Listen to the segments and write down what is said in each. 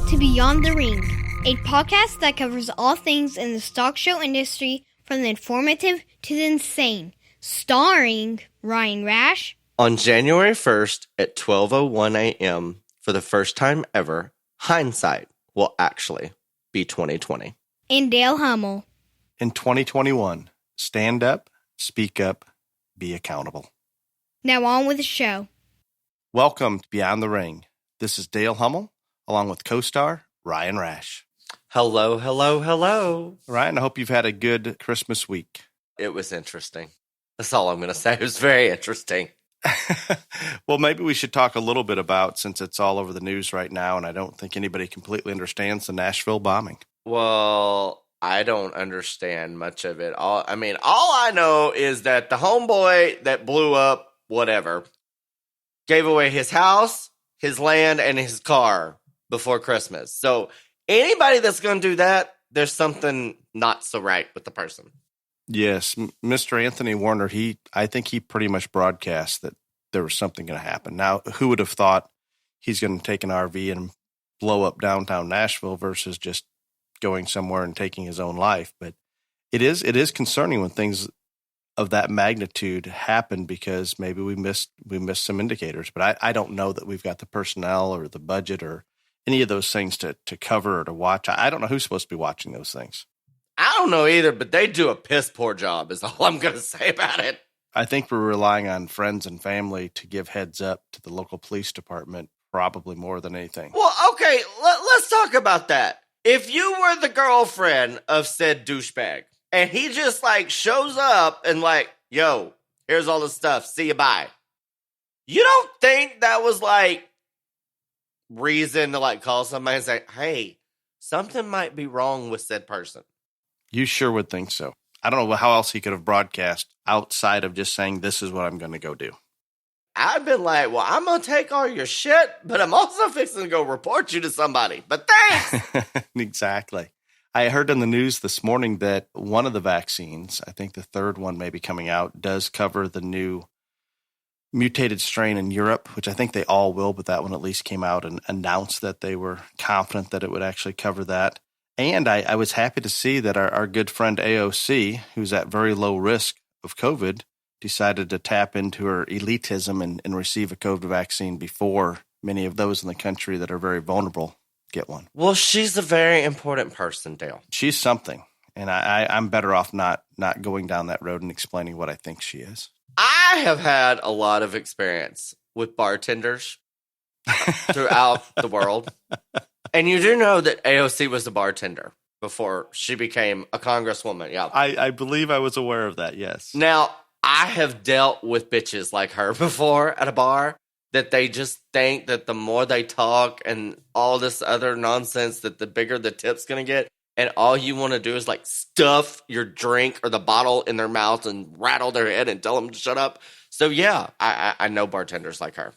to Beyond the Ring, a podcast that covers all things in the stock show industry from the informative to the insane, starring Ryan Rash. On January 1st at 12:01 a.m., for the first time ever, hindsight will actually be 2020. And Dale Hummel. In 2021, stand up, speak up, be accountable. Now on with the show. Welcome to Beyond the Ring. This is Dale Hummel, along with co-star Ryan Rash. Hello, hello, hello. Ryan, I hope you've had a good Christmas week. It was interesting. That's all I'm going to say. It was very interesting. Well, maybe we should talk a little bit about, since it's all over the news right now, and I don't think anybody completely understands the Nashville bombing. Well, I don't understand much of it. All I know is that the homeboy that blew up, whatever, gave away his house, his land, and his car before Christmas. So anybody that's going to do that, there's something not so right with the person. Yes, Mr. Anthony Warner, I think he pretty much broadcast that there was something going to happen. Now, who would have thought he's going to take an RV and blow up downtown Nashville versus just going somewhere and taking his own life? But it is concerning when things of that magnitude happen, because maybe we missed some indicators. But I don't know that we've got the personnel or the budget or any of those things to cover or to watch. I don't know who's supposed to be watching those things. I don't know either, but they do a piss poor job is all I'm going to say about it. I think we're relying on friends and family to give heads up to the local police department, probably more than anything. Well, okay, let's talk about that. If you were the girlfriend of said douchebag, and he just shows up and yo, here's all the stuff, see you, bye. You don't think that was reason to call somebody and say, hey, something might be wrong with said person? You sure would think so. I don't know how else he could have broadcast outside of just saying, this is what I'm going to go do. I've been well, I'm going to take all your shit, but I'm also fixing to go report you to somebody. But thanks. Exactly. I heard in the news this morning that one of the vaccines, I think the third one may be coming out, does cover the new mutated strain in Europe, which I think they all will, but that one at least came out and announced that they were confident that it would actually cover that. And I was happy to see that our good friend AOC, who's at very low risk of COVID, decided to tap into her elitism and receive a COVID vaccine before many of those in the country that are very vulnerable get one. Well, she's a very important person, Dale. She's something, and I'm better off not going down that road and explaining what I think she is. I have had a lot of experience with bartenders throughout the world. And you do know that AOC was a bartender before she became a congresswoman. Yeah, I believe I was aware of that, yes. Now, I have dealt with bitches like her before at a bar that they just think that the more they talk and all this other nonsense, that the bigger the tip's going to get. And all you want to do is stuff your drink or the bottle in their mouth and rattle their head and tell them to shut up. So yeah, I know bartenders like her.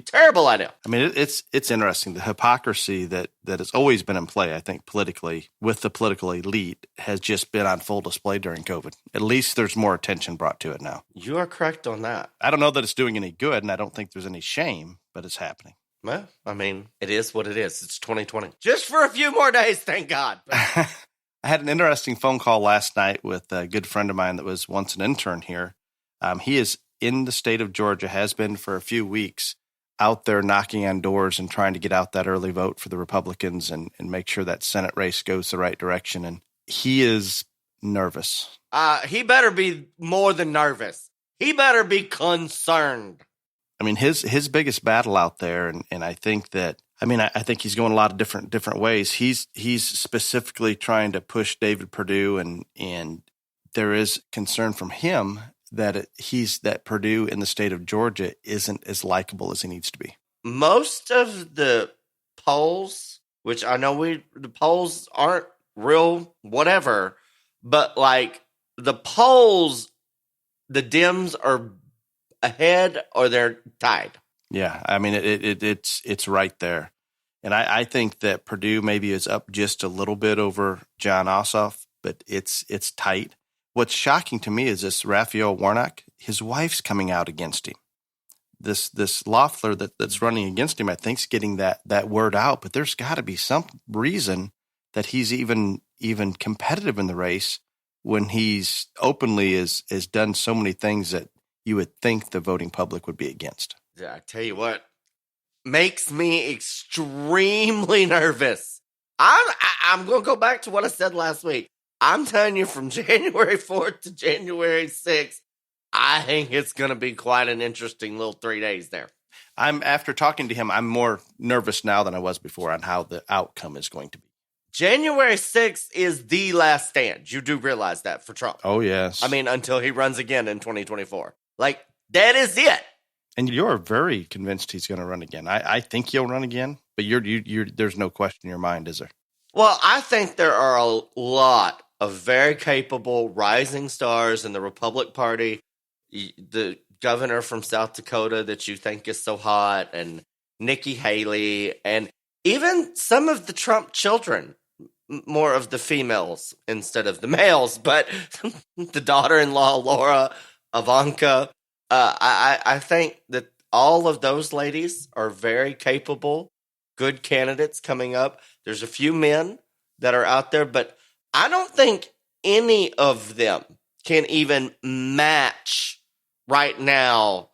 Terrible idea. I mean, it's interesting. The hypocrisy that has always been in play, I think, politically with the political elite has just been on full display during COVID. At least there's more attention brought to it now. You are correct on that. I don't know that it's doing any good, and I don't think there's any shame, but it's happening. Well, I mean, it is what it is. It's 2020. Just for a few more days, thank God. I had an interesting phone call last night with a good friend of mine that was once an intern here. He is in the state of Georgia, has been for a few weeks, out there knocking on doors and trying to get out that early vote for the Republicans and make sure that Senate race goes the right direction. And he is nervous. He better be more than nervous. He better be concerned. I mean, his biggest battle out there, and I think that, I think he's going a lot of different ways. He's specifically trying to push David Perdue, and there is concern from him that that Perdue in the state of Georgia isn't as likable as he needs to be. Most of the polls, which I know the polls aren't real, whatever, but the polls, the Dems are ahead or they're tied. Yeah, I mean, it's right there. And I think that Perdue maybe is up just a little bit over Jon Ossoff, but it's tight. What's shocking to me is this Raphael Warnock, his wife's coming out against him. this Loeffler that's running against him, I think, is getting that word out. But there's got to be some reason that he's even competitive in the race when he's openly has done so many things that you would think the voting public would be against. Yeah, I tell you what makes me extremely nervous. I'm going to go back to what I said last week. I'm telling you, from January 4th to January 6th, I think it's going to be quite an interesting little 3 days there. After talking to him, I'm more nervous now than I was before on how the outcome is going to be. January 6th is the last stand. You do realize that for Trump. Oh, yes. I mean, until he runs again in 2024. Like, that is it. And you're very convinced he's going to run again. I think he'll run again, but there's no question in your mind, is there? Well, I think there are a lot of very capable rising stars in the Republican Party. The governor from South Dakota that you think is so hot, and Nikki Haley, and even some of the Trump children, more of the females instead of the males, but the daughter-in-law, Laura, Ivanka. I think that all of those ladies are very capable, good candidates coming up. There's a few men that are out there, but I don't think any of them can even match right now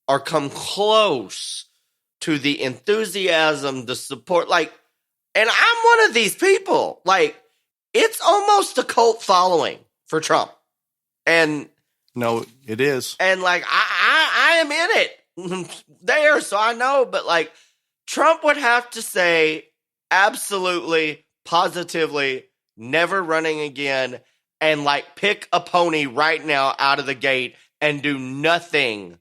or come close to the enthusiasm, the support. Like, and I'm one of these people. Like, it's almost a cult following for Trump. And no, it is. And like, I am in it there, so I know. But like, Trump would have to say absolutely, positively, never running again, and like pick a pony right now out of the gate and do nothing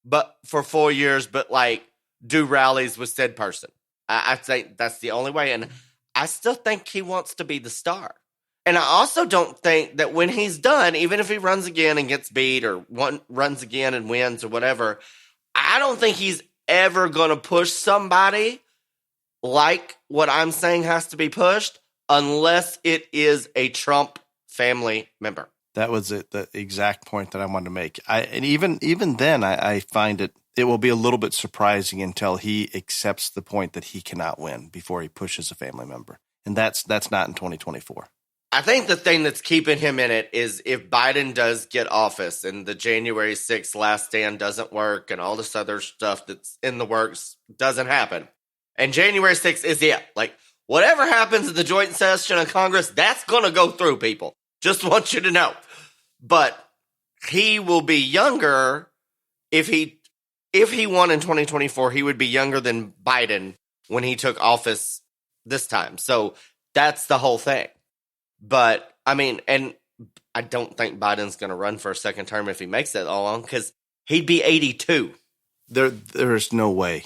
but for 4 years, but like do rallies with said person. I think that's the only way. And I still think he wants to be the star. And I also don't think that when he's done, even if he runs again and gets beat or runs again and wins or whatever, I don't think he's ever going to push somebody like what I'm saying has to be pushed unless it is a Trump family member. That was the exact point that I wanted to make. And even then, I find it will be a little bit surprising until he accepts the point that he cannot win before he pushes a family member. And that's not in 2024. I think the thing that's keeping him in it is if Biden does get office and the January 6th last stand doesn't work and all this other stuff that's in the works doesn't happen. And January 6th is it. Like, whatever happens at the joint session of Congress, that's going to go through, people. Just want you to know. But he will be younger if he won in 2024, he would be younger than Biden when he took office this time. So that's the whole thing. But, I mean, and I don't think Biden's going to run for a second term if he makes that long, because he'd be 82. There's no way.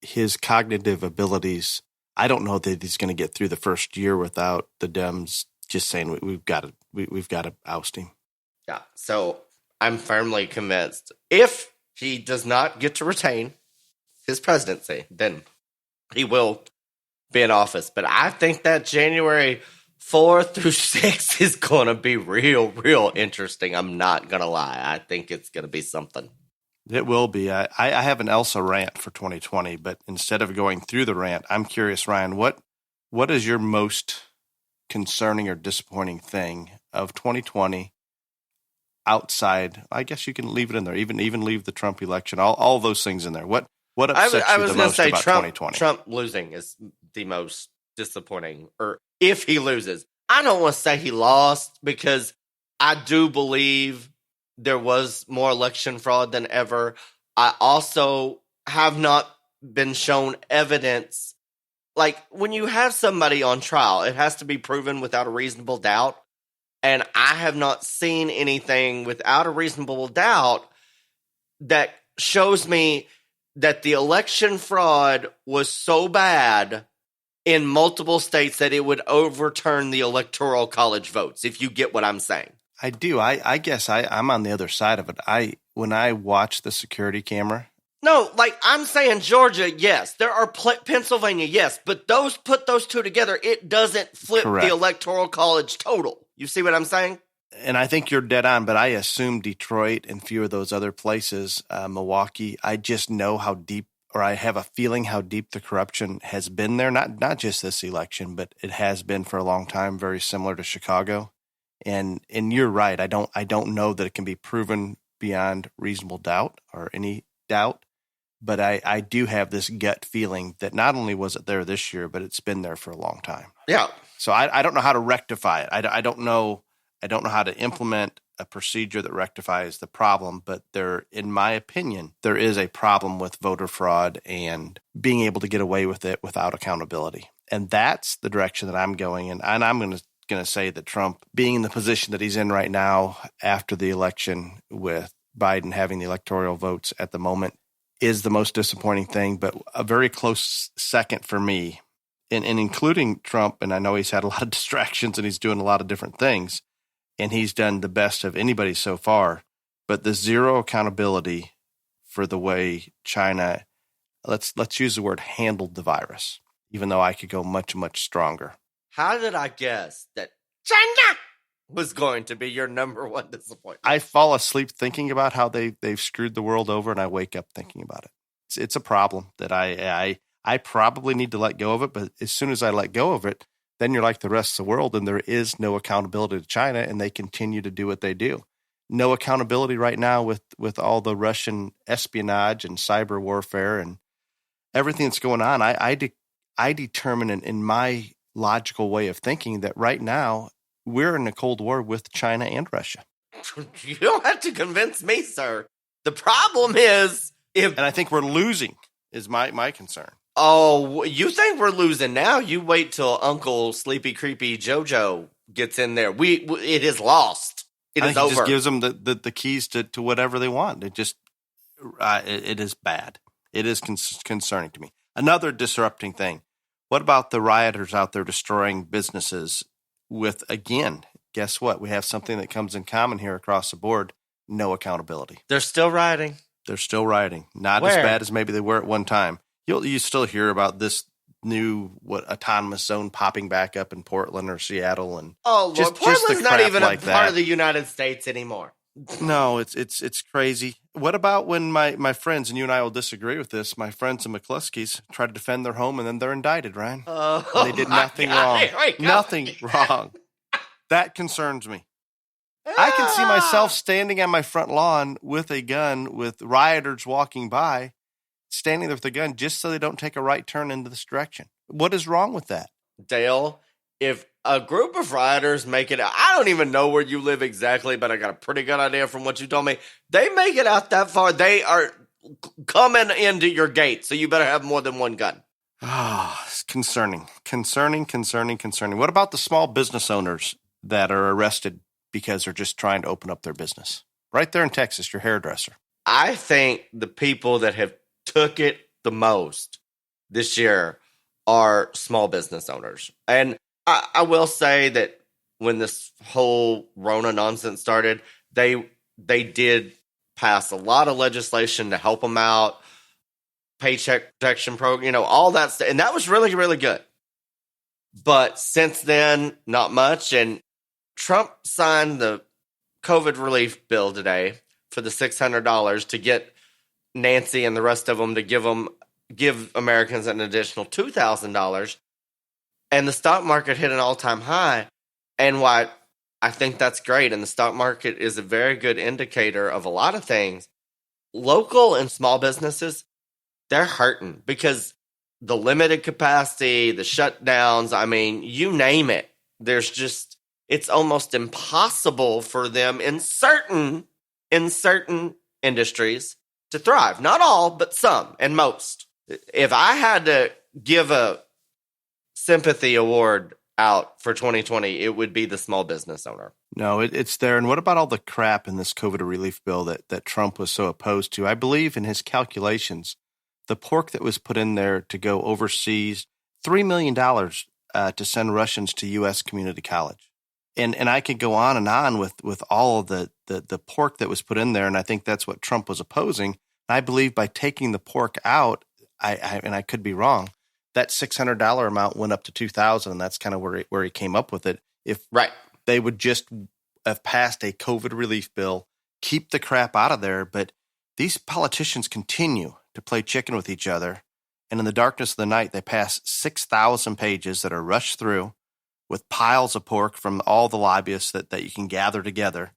His cognitive abilities, I don't know that he's going to get through the first year without the Dems just saying we've got to oust him. Yeah, so I'm firmly convinced if he does not get to retain his presidency, then he will be in office. But I think that January 4th through 6th is going to be real interesting. I'm not going to lie. I think it's going to be something. It will be. I have an Elsa rant for 2020, but instead of going through the rant, I'm curious, Ryan, what is your most concerning or disappointing thing of 2020 outside? I guess you can leave it in there, even leave the Trump election, all those things in there. What upsets you the most about 2020? Trump losing is the most disappointing, or if he loses. I don't want to say he lost because I do believe there was more election fraud than ever. I also have not been shown evidence. Like, when you have somebody on trial, it has to be proven without a reasonable doubt. And I have not seen anything without a reasonable doubt that shows me that the election fraud was so bad in multiple states that it would overturn the Electoral College votes, if you get what I'm saying. I do. I guess I'm on the other side of it. When I watch the security camera. No, like I'm saying Georgia, yes. There are Pennsylvania, yes. But put those two together, it doesn't flip Correct. the Electoral College total. You see what I'm saying? and I think you're dead on, but I assume Detroit and a few of those other places, Milwaukee, I just know how deep, or I have a feeling how deep the corruption has been there. Not just this election, but it has been for a long time, very similar to Chicago. And you're right. I don't know that it can be proven beyond reasonable doubt or any doubt, but I do have this gut feeling that not only was it there this year, but it's been there for a long time. Yeah. So I don't know how to rectify it. I don't know how to implement a procedure that rectifies the problem, but in my opinion, there is a problem with voter fraud and being able to get away with it without accountability. And that's the direction that I'm going in. And I'm going to say that Trump, being in the position that he's in right now after the election, with Biden having the electoral votes at the moment, is the most disappointing thing. But a very close second for me, and including Trump, and I know he's had a lot of distractions and he's doing a lot of different things, and he's done the best of anybody so far, but the zero accountability for the way China, let's use the word, handled the virus, even though I could go much, much stronger. How did I guess that China was going to be your number one disappointment? I fall asleep thinking about how they've screwed the world over, and I wake up thinking about it. It's a problem that I probably need to let go of it, but as soon as I let go of it, then you're like the rest of the world, and there is no accountability to China, and they continue to do what they do. No accountability right now with all the Russian espionage and cyber warfare and everything that's going on. I determine in my logical way of thinking that right now we're in a Cold War with China and Russia. You don't have to convince me, sir. The problem is and I think we're losing is my concern. Oh, you think we're losing now? You wait till Uncle Sleepy Creepy JoJo gets in there. It is lost. It is over. It just gives them the keys to whatever they want. It just it is bad. It is concerning to me. Another disrupting thing. What about the rioters out there destroying businesses with, again, guess what? We have something that comes in common here across the board. No accountability. They're still rioting. They're still rioting. Not as bad as maybe they were at one time. You still hear about this new autonomous zone popping back up in Portland or Seattle, and Portland's not even a part of the United States anymore. No, it's crazy. What about when my friends, and you and I will disagree with this, my friends the McCluskeys try to defend their home and then they're indicted, Ryan? And they did nothing wrong. Nothing wrong. That concerns me. I can see myself standing on my front lawn with a gun, with rioters walking by, standing there with a gun just so they don't take a right turn into this direction. What is wrong with that? Dale, if a group of rioters make it out, I don't even know where you live exactly, but I got a pretty good idea from what you told me. They make it out that far, they are coming into your gate, so you better have more than one gun. It's concerning. What about the small business owners that are arrested because they're just trying to open up their business? Right there in Texas, your hairdresser. I think the people that have took it the most this year are small business owners. And I will say that when this whole Rona nonsense started, they did pass a lot of legislation to help them out, paycheck protection program, all that stuff. And that was really, really good. But since then, not much. And Trump signed the COVID relief bill today for the $600 to get Nancy and the rest of them to give Americans an additional $2,000. And the stock market hit an all-time high. And why I think that's great. And the stock market is a very good indicator of a lot of things. Local and small businesses, they're hurting because the limited capacity, the shutdowns, you name it. It's almost impossible for them in certain industries to thrive. Not all, but some and most. If I had to give a sympathy award out for 2020, it would be the small business owner. No, it's there. And what about all the crap in this COVID relief bill that Trump was so opposed to? I believe in his calculations, the pork that was put in there to go overseas, $3 million to send Russians to U.S. community college. And I could go on and on with all of the pork that was put in there, and I think that's what Trump was opposing. And I believe by taking the pork out, and I could be wrong, that $600 amount went up to $2,000, and that's kind of where he came up with it. If right. they would just have passed a COVID relief bill, keep the crap out of there, but these politicians continue to play chicken with each other. And in the darkness of the night, they pass 6,000 pages that are rushed through with piles of pork from all the lobbyists that you can gather together.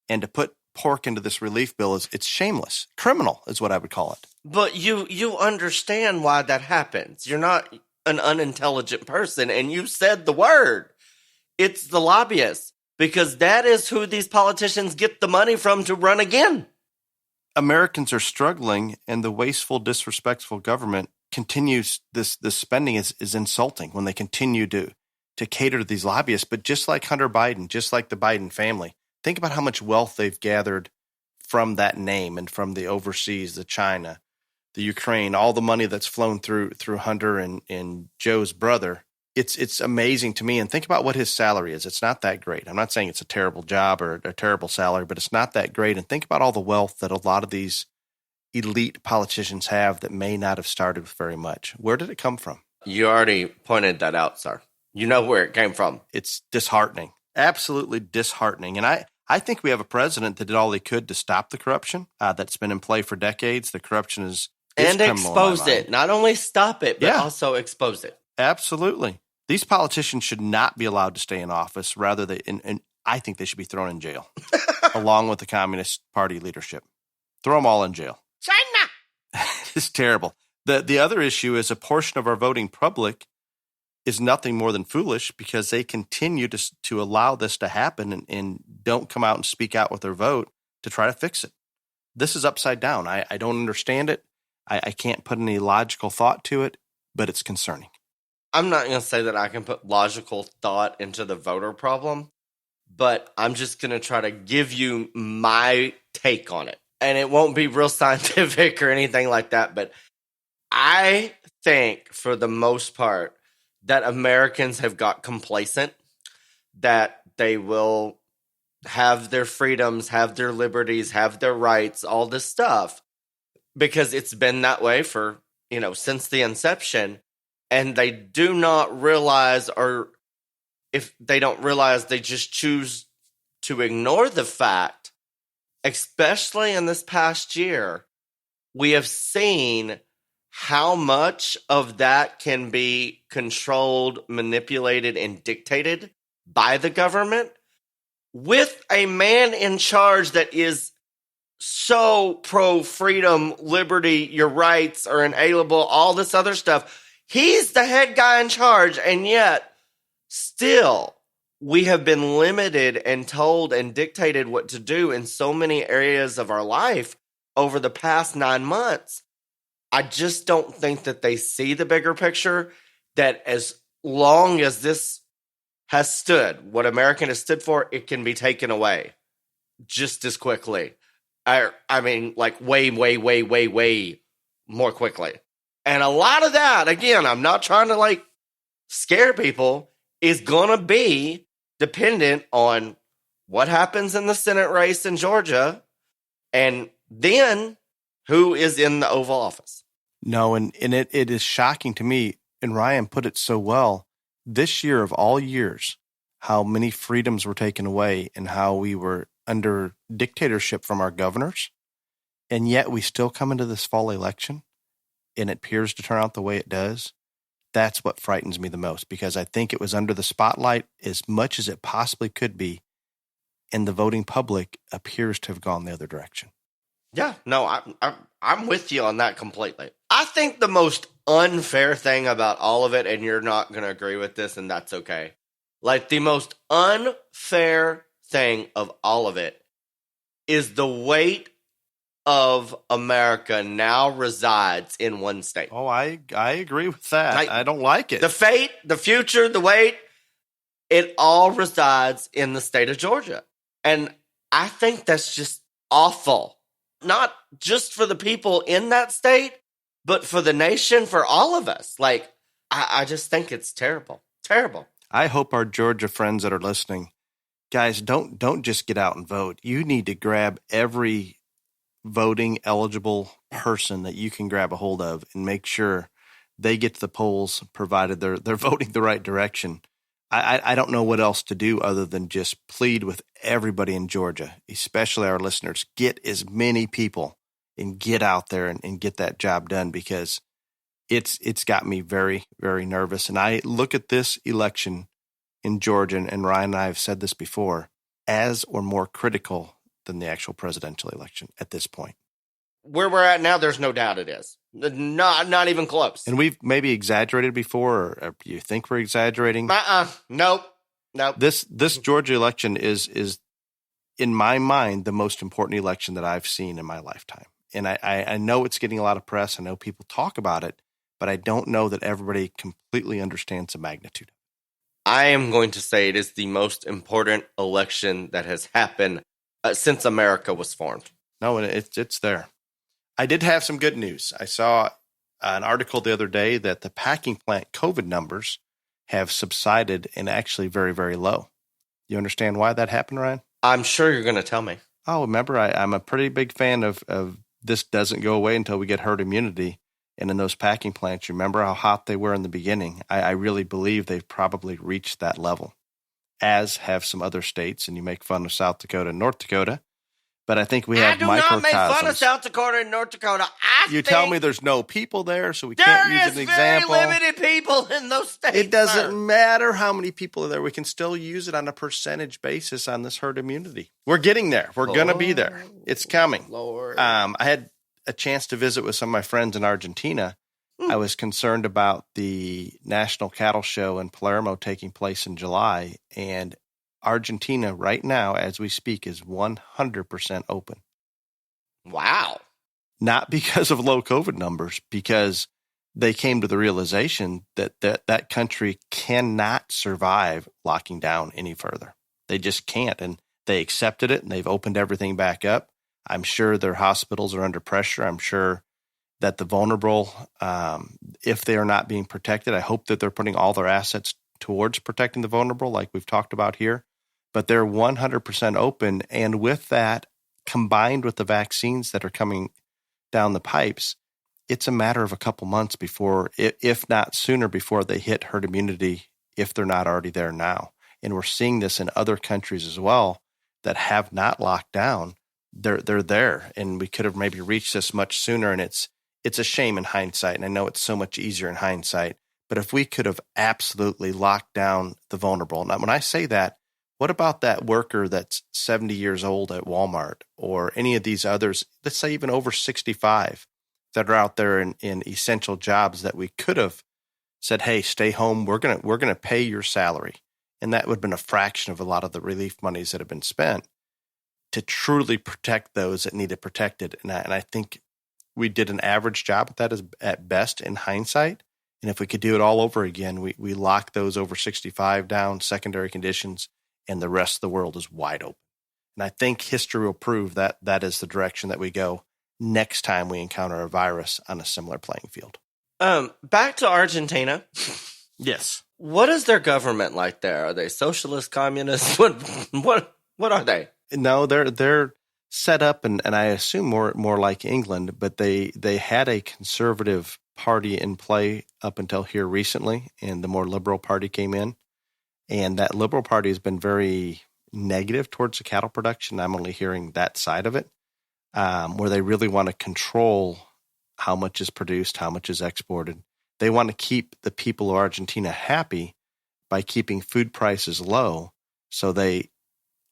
And to put pork into this relief bill it's shameless. Criminal is what I would call it. But you understand why that happens. You're not an unintelligent person, and you said the word. It's the lobbyists, because that is who these politicians get the money from to run again. Americans are struggling, and the wasteful, disrespectful government continues. This spending is insulting when they continue to cater to these lobbyists. But just like Hunter Biden, just like the Biden family, think about how much wealth they've gathered from that name and from the overseas, the China, the Ukraine, all the money that's flown through Hunter and Joe's brother. It's amazing to me. And think about what his salary is. It's not that great. I'm not saying it's a terrible job or a terrible salary, but it's not that great. And think about all the wealth that a lot of these elite politicians have that may not have started with very much. Where did it come from? You already pointed that out, sir. You know where it came from. It's disheartening. Absolutely disheartening. And I think we have a president that did all he could to stop the corruption that's been in play for decades. The corruption is and criminal expose it. Not only stop it, but also expose it. Absolutely. These politicians should not be allowed to stay in office. Rather, and I think they should be thrown in jail, along with the Communist Party leadership. Throw them all in jail. China! It's terrible. The other issue is a portion of our voting public is nothing more than foolish because they continue to allow this to happen and don't come out and speak out with their vote to try to fix it. This is upside down. I don't understand it. I can't put any logical thought to it, but it's concerning. I'm not going to say that I can put logical thought into the voter problem, but I'm just going to try to give you my take on it. And it won't be real scientific or anything like that, but I think for the most part that Americans have got complacent, that they will have their freedoms, have their liberties, have their rights, all this stuff, because it's been that way for, since the inception. And they do not realize, or if they don't realize, they just choose to ignore the fact, especially in this past year, we have seen how much of that can be controlled, manipulated, and dictated by the government with a man in charge that is so pro-freedom, liberty, your rights are inalienable, all this other stuff. He's the head guy in charge, and yet still we have been limited and told and dictated what to do in so many areas of our life over the past 9 months. I just don't think that they see the bigger picture, that as long as this has stood, what American has stood for, it can be taken away just as quickly. I mean, like way more quickly. And a lot of that, again, I'm not trying to scare people, is going to be dependent on what happens in the Senate race in Georgia and then who is in the Oval Office. No, and it is shocking to me, and Ryan put it so well, this year of all years, how many freedoms were taken away and how we were under dictatorship from our governors, and yet we still come into this fall election, and it appears to turn out the way it does. That's what frightens me the most, because I think it was under the spotlight as much as it possibly could be, and the voting public appears to have gone the other direction. Yeah, no, I'm with you on that completely. I think the most unfair thing about all of it, and you're not going to agree with this, and that's okay. The most unfair thing of all of it is the weight of America now resides in one state. Oh, I agree with that. I don't like it. The fate, the future, the weight, it all resides in the state of Georgia. And I think that's just awful. Not just for the people in that state, but for the nation, for all of us. I just think it's terrible. Terrible. I hope our Georgia friends that are listening, guys, don't just get out and vote. You need to grab every voting eligible person that you can grab a hold of and make sure they get to the polls, provided they're voting the right direction. I don't know what else to do other than just plead with everybody in Georgia, especially our listeners, get as many people and get out there and get that job done, because it's got me very, very nervous. And I look at this election in Georgia, and Ryan and I have said this before, as or more critical than the actual presidential election at this point. Where we're at now, there's no doubt it is. Not even close. And we've maybe exaggerated before, or you think we're exaggerating? Nope. This Georgia election is in my mind the most important election that I've seen in my lifetime. And I know it's getting a lot of press. I know people talk about it, but I don't know that everybody completely understands the magnitude. I am going to say it is the most important election that has happened since America was formed. No, and it's there. I did have some good news. I saw an article the other day that the packing plant COVID numbers have subsided and actually very, very low. You understand why that happened, Ryan? I'm sure you're going to tell me. Oh, remember, I'm a pretty big fan of this doesn't go away until we get herd immunity. And in those packing plants, you remember how hot they were in the beginning? I really believe they've probably reached that level, as have some other states. And you make fun of South Dakota and North Dakota. But I think we have microcosms. I do not make fun of South Dakota and North Dakota. You tell me there's no people there, so we can't use an example. There is very limited people in those states. It doesn't matter how many people are there. We can still use it on a percentage basis on this herd immunity. We're getting there. We're going to be there. It's coming. Lord. I had a chance to visit with some of my friends in Argentina. I was concerned about the National Cattle Show in Palermo taking place in July, and Argentina right now, as we speak, is 100% open. Wow. Not because of low COVID numbers, because they came to the realization that that country cannot survive locking down any further. They just can't. And they accepted it, and they've opened everything back up. I'm sure their hospitals are under pressure. I'm sure that the vulnerable, if they are not being protected, I hope that they're putting all their assets towards protecting the vulnerable, like we've talked about here. But they're 100% open. And with that, combined with the vaccines that are coming down the pipes, it's a matter of a couple months before, if not sooner, before they hit herd immunity, if they're not already there now. And we're seeing this in other countries as well that have not locked down. They're there. And we could have maybe reached this much sooner. And it's a shame in hindsight. And I know it's so much easier in hindsight. But if we could have absolutely locked down the vulnerable. Now, when I say that, what about that worker that's 70 years old at Walmart, or any of these others, let's say even over 65, that are out there in essential jobs that we could have said, hey, stay home. We're gonna pay your salary. And that would have been a fraction of a lot of the relief monies that have been spent to truly protect those that needed protected. And I think we did an average job at that at best in hindsight. And if we could do it all over again, we lock those over 65 down, secondary conditions, and the rest of the world is wide open. And I think history will prove that that is the direction that we go next time we encounter a virus on a similar playing field. Back to Argentina. Yes. What is their government like there? Are they socialist, communist? What are they? No, they're set up, and I assume more like England, but they had a conservative party in play up until here recently, and the more liberal party came in. And that liberal party has been very negative towards the cattle production. I'm only hearing that side of it, where they really want to control how much is produced, how much is exported. They want to keep the people of Argentina happy by keeping food prices low. So they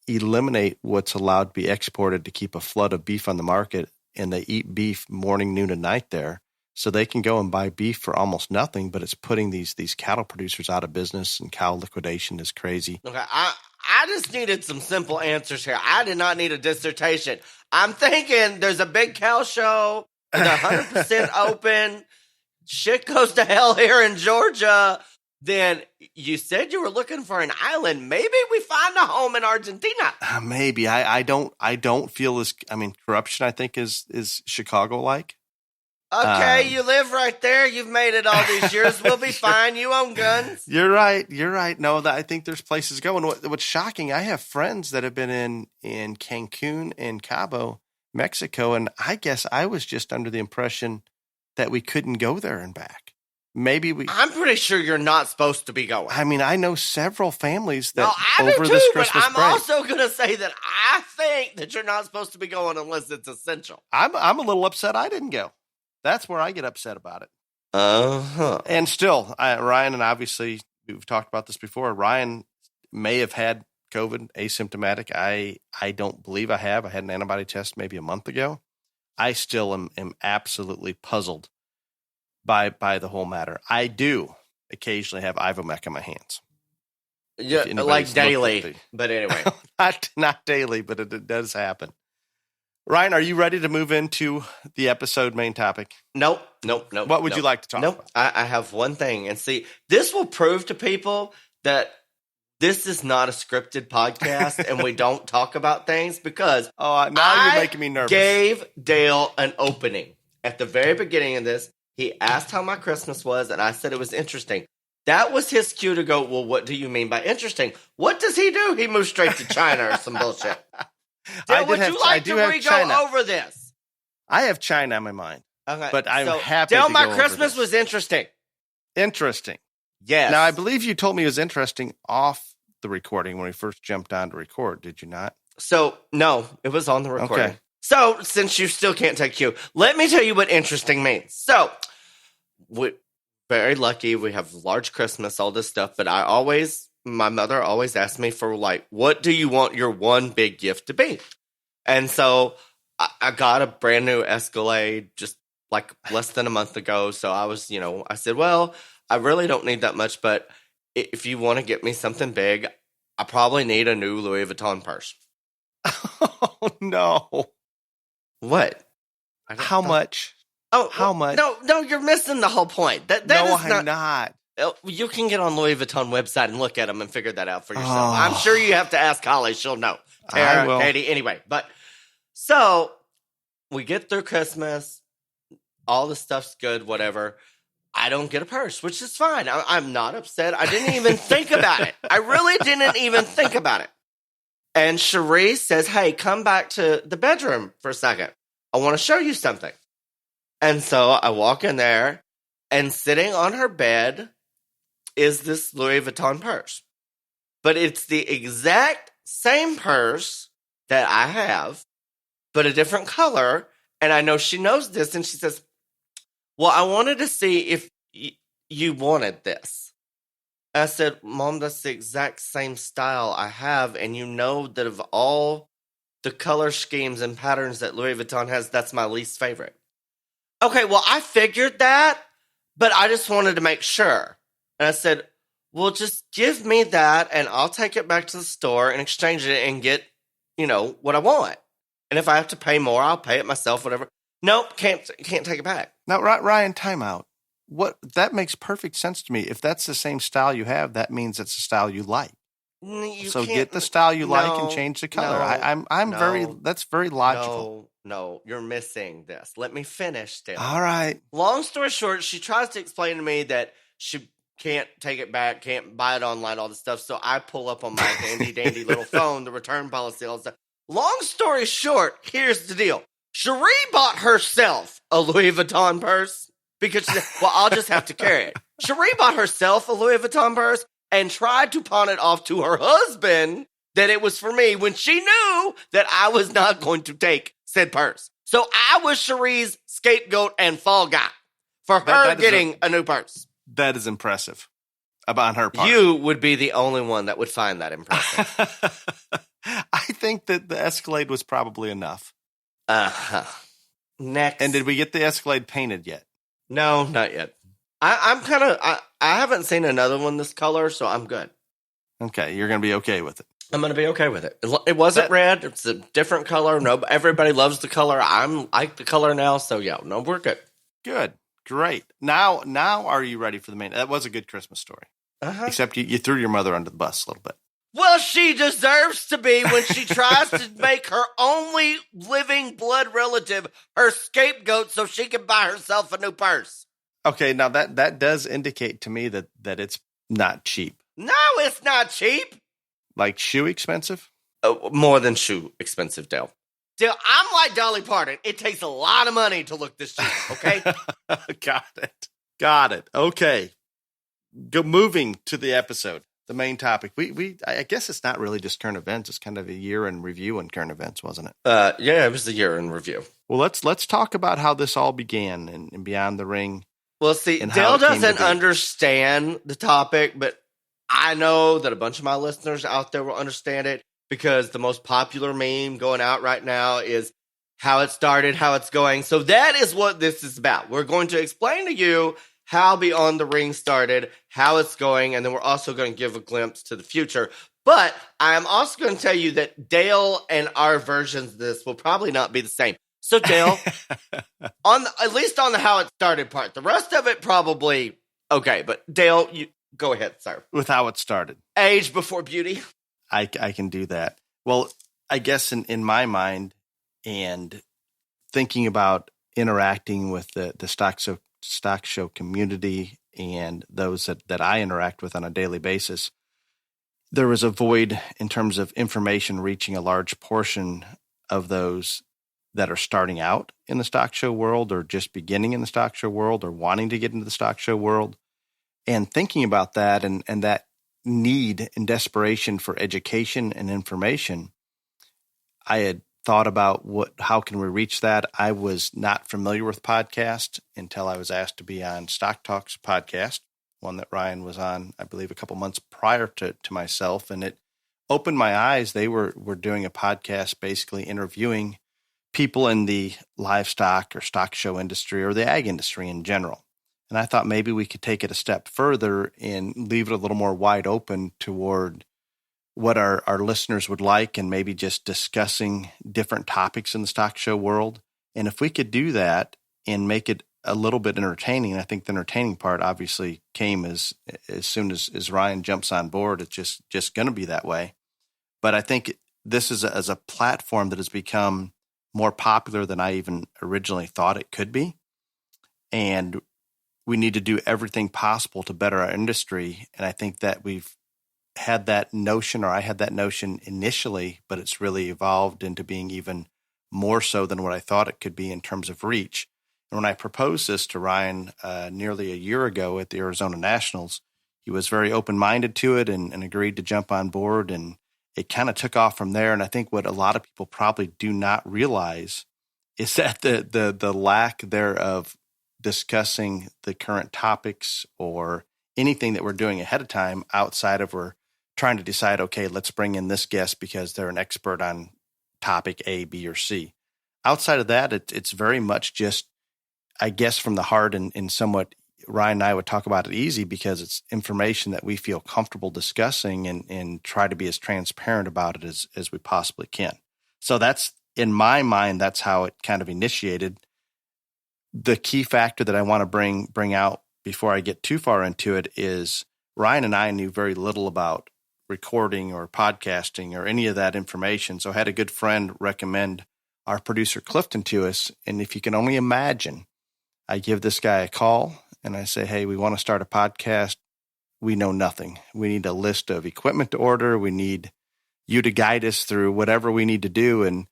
eliminate what's allowed to be exported to keep a flood of beef on the market, and they eat beef morning, noon, and night there. So they can go and buy beef for almost nothing, but it's putting these cattle producers out of business, and cow liquidation is crazy. Okay, I just needed some simple answers here. I did not need a dissertation. I'm thinking there's a big cow show, it's 100% open, shit goes to hell here in Georgia. Then you said you were looking for an island. Maybe we find a home in Argentina. Maybe. I don't feel as, corruption, I think, is Chicago-like. Okay, you live right there. You've made it all these years. We'll be fine. You own guns. You're right. No, I think there's places to go. And what's shocking, I have friends that have been in Cancun and Cabo, Mexico, and I guess I was just under the impression that we couldn't go there and back. Maybe I'm pretty sure you're not supposed to be going. I mean, I know several families that I over do this too, Christmas but I'm break. also going to say that I think that you're not supposed to be going unless it's essential. I'm a little upset I didn't go. That's where I get upset about it. Uh-huh. And still, Ryan, and obviously we've talked about this before, Ryan may have had COVID asymptomatic. I don't believe I have. I had an antibody test maybe a month ago. I still am absolutely puzzled by the whole matter. I do occasionally have Ivomec in my hands. Yeah, like daily. But anyway. not daily, but it does happen. Ryan, are you ready to move into the episode main topic? Nope. What would you like to talk about? I have one thing. And see, this will prove to people that this is not a scripted podcast and we don't talk about things because you're making me nervous. Gave Dale an opening at the very beginning of this. He asked how my Christmas was, and I said it was interesting. That was his cue to go, well, what do you mean by interesting? What does he do? He moves straight to China or some bullshit. Dale, would you like to re-go over this? I have China on my mind. Okay, but I'm happy Dale, to my go Christmas over was interesting. Interesting. Yes. Now, I believe you told me it was interesting off the recording when we first jumped on to record. Did you not? So, no, it was on the recording. Okay. So, since you still can't take cue, let me tell you what interesting means. So, we're very lucky. We have large Christmas, all this stuff. But my mother always asked me for, like, what do you want your one big gift to be? And so, I got a brand new Escalade just like less than a month ago. So, I said, well, I really don't need that much. But if you want to get me something big, I probably need a new Louis Vuitton purse. Oh, no. What? How much? Oh, how much? No, you're missing the whole point. I'm not. You can get on Louis Vuitton website and look at them and figure that out for yourself. Oh. I'm sure you have to ask Holly. She'll know. Tara, Katie, anyway. But so we get through Christmas. All the stuff's good, whatever. I don't get a purse, which is fine. I'm not upset. I didn't even think about it. I really didn't even think about it. And Cherie says, hey, come back to the bedroom for a second. I want to show you something. And so I walk in there, and sitting on her bed is this Louis Vuitton purse. But it's the exact same purse that I have, but a different color. And I know she knows this, and she says, well, I wanted to see if you wanted this. I said, Mom, that's the exact same style I have, and you know that of all the color schemes and patterns that Louis Vuitton has, that's my least favorite. Okay, well, I figured that, but I just wanted to make sure. And I said, well, just give me that, and I'll take it back to the store and exchange it and get, what I want. And if I have to pay more, I'll pay it myself, whatever. Nope, can't take it back. Now, Ryan, time out. That makes perfect sense to me. If that's the same style you have, that means it's the style you like. So get the style you like and change the color. That's very logical. No, you're missing this. Let me finish, Dale. All right. Long story short, she tries to explain to me that she can't take it back, can't buy it online, all this stuff. So I pull up on my handy dandy little phone, the return policy, all this stuff. Long story short, here's the deal. Cherie bought herself a Louis Vuitton purse. Because she said, well, I'll just have to carry it. Cherie bought herself a Louis Vuitton purse and tried to pawn it off to her husband that it was for me when she knew that I was not going to take said purse. So I was Cherie's scapegoat and fall guy for her getting a new purse. That is impressive on her part. You would be the only one that would find that impressive. I think that the Escalade was probably enough. Uh-huh. Next. And did we get the Escalade painted yet? No, not yet. I haven't seen another one this color, so I'm good. Okay, you're going to be okay with it. I'm going to be okay with it. It wasn't red. It's a different color. No, everybody loves the color. I like the color now, so yeah, no, we're good. Good. Great. Now are you ready for the main? That was a good Christmas story. Uh-huh. Except you threw your mother under the bus a little bit. Well, she deserves to be when she tries to make her only living blood relative her scapegoat so she can buy herself a new purse. Okay, now that does indicate to me that it's not cheap. No, it's not cheap. Like shoe expensive? More than shoe expensive, Dale. Dale, I'm like Dolly Parton. It takes a lot of money to look this cheap, okay? Got it. Got it. Okay. Moving to the episode, the main topic. I guess it's not really just current events. It's kind of a year in review on current events, wasn't it? Yeah, it was the year in review. Well, let's talk about how this all began and Beyond the Ring. Well, see, Dale doesn't understand the topic, but I know that a bunch of my listeners out there will understand it because the most popular meme going out right now is how it started, how it's going. So that is what this is about. We're going to explain to you how Beyond the Ring started, how it's going, and then we're also going to give a glimpse to the future. But I'm also going to tell you that Dale and our versions of this will probably not be the same. So Dale, at least on the how it started part, the rest of it probably okay. But Dale, you go ahead, sir. With how it started, age before beauty. I can do that. Well, I guess in my mind, and thinking about interacting with the stock show community and those that I interact with on a daily basis, there was a void in terms of information reaching a large portion of those that are starting out in the stock show world or just beginning in the stock show world or wanting to get into the stock show world. And thinking about that and that need and desperation for education and information, I had thought about how can we reach that. I was not familiar with podcasts until I was asked to be on Stock Talks podcast, one that Ryan was on, I believe, a couple months prior to myself. And it opened my eyes. They were doing a podcast basically interviewing people in the livestock or stock show industry or the ag industry in general. And I thought maybe we could take it a step further and leave it a little more wide open toward what our listeners would like and maybe just discussing different topics in the stock show world. And if we could do that and make it a little bit entertaining, I think the entertaining part obviously came as soon as Ryan jumps on board. It's just going to be that way. But I think this is as a platform that has become more popular than I even originally thought it could be. And we need to do everything possible to better our industry. And I think that we've had that notion, or I had that notion initially, but it's really evolved into being even more so than what I thought it could be in terms of reach. And when I proposed this to Ryan nearly a year ago at the Arizona Nationals, he was very open-minded to it and agreed to jump on board. And it kind of took off from there. And I think what a lot of people probably do not realize is that the lack thereof discussing the current topics or anything that we're doing ahead of time outside of we're trying to decide, okay, let's bring in this guest because they're an expert on topic A, B, or C. Outside of that, it's very much just, I guess, from the heart and somewhat Ryan and I would talk about it easy because it's information that we feel comfortable discussing and try to be as transparent about it as we possibly can. So that's, in my mind, that's how it kind of initiated. The key factor that I want to bring out before I get too far into it is Ryan and I knew very little about recording or podcasting or any of that information. So I had a good friend recommend our producer Clifton to us. And if you can only imagine, I give this guy a call and I say, hey, we want to start a podcast. We know nothing. We need a list of equipment to order. We need you to guide us through whatever we need to do. And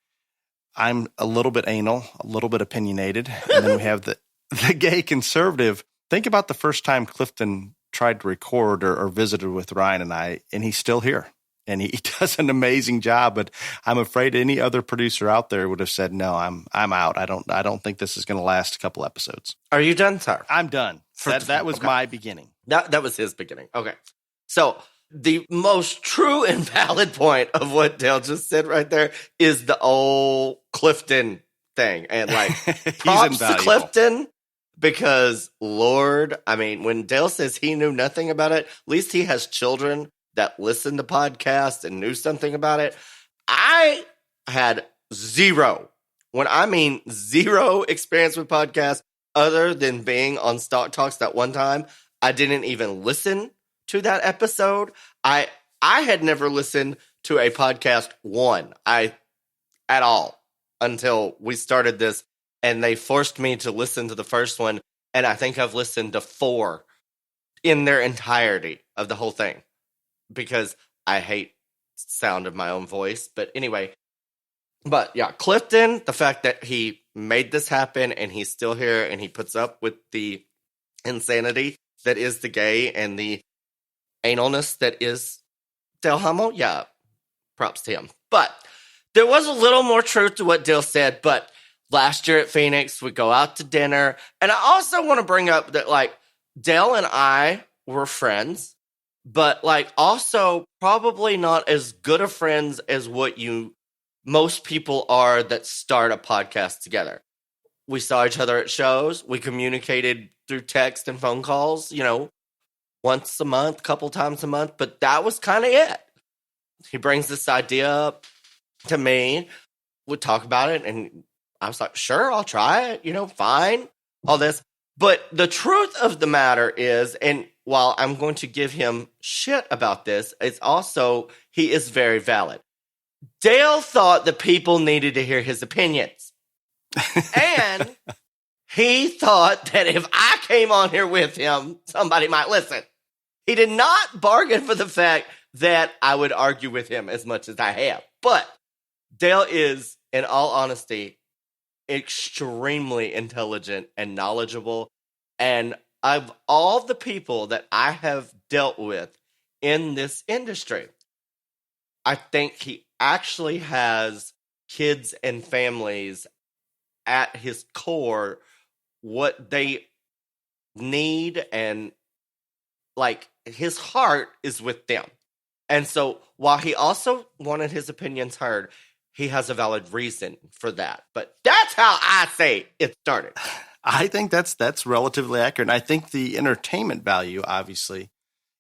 I'm a little bit anal, a little bit opinionated. And then we have the gay conservative. Think about the first time Clifton tried to record or visited with Ryan and I, and he's still here. And he does an amazing job, but I'm afraid any other producer out there would have said, no, I'm out. I don't think this is going to last a couple episodes. Are you done, sir? I'm done. That was my beginning. That was his beginning. Okay. So the most true and valid point of what Dale just said right there is the old Clifton thing. And like, props to Clifton. Because, Lord, I mean, when Dale says he knew nothing about it, at least he has children that listen to podcasts and knew something about it. I had zero experience with podcasts other than being on Stock Talks that one time. I didn't even listen to that episode. I had never listened to a podcast at all until we started this. And they forced me to listen to the first one, and I think I've listened to 4 in their entirety of the whole thing because I hate sound of my own voice. But anyway, but yeah, Clifton, the fact that he made this happen and he's still here and he puts up with the insanity that is the gay and the analness that is Dale Hummel, yeah, props to him. But there was a little more truth to what Dale said. But last year at Phoenix, we go out to dinner. And I also want to bring up that, like, Dale and I were friends, but, like, also probably not as good of friends as what most people are that start a podcast together. We saw each other at shows. We communicated through text and phone calls, once a month, couple times a month. But that was kind of it. He brings this idea up to me. We'd talk about it. And I was like, sure, I'll try it. Fine. All this. But the truth of the matter is, and while I'm going to give him shit about this, it's also, he is very valid. Dale thought the people needed to hear his opinions. And he thought that if I came on here with him, somebody might listen. He did not bargain for the fact that I would argue with him as much as I have. But Dale is, in all honesty, extremely intelligent and knowledgeable. And of all the people that I have dealt with in this industry, I think he actually has kids and families at his core, what they need, and like his heart is with them. And so while he also wanted his opinions heard, he has a valid reason for that. But that's how I say it started. I think that's relatively accurate. And I think the entertainment value, obviously,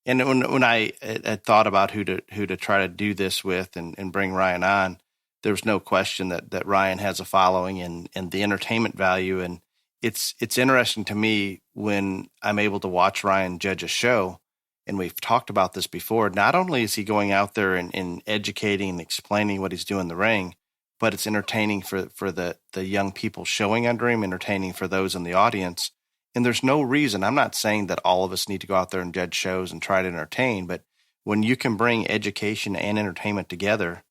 and when I had thought about who to try to do this with and bring Ryan on, there was no question that Ryan has a following and the entertainment value. And it's interesting to me when I'm able to watch Ryan judge a show, and we've talked about this before. Not only is he going out there and educating and explaining what he's doing in the ring, but it's entertaining for the young people showing under him, entertaining for those in the audience. And there's no reason, I'm not saying that all of us need to go out there and judge shows and try to entertain, but when you can bring education and entertainment together,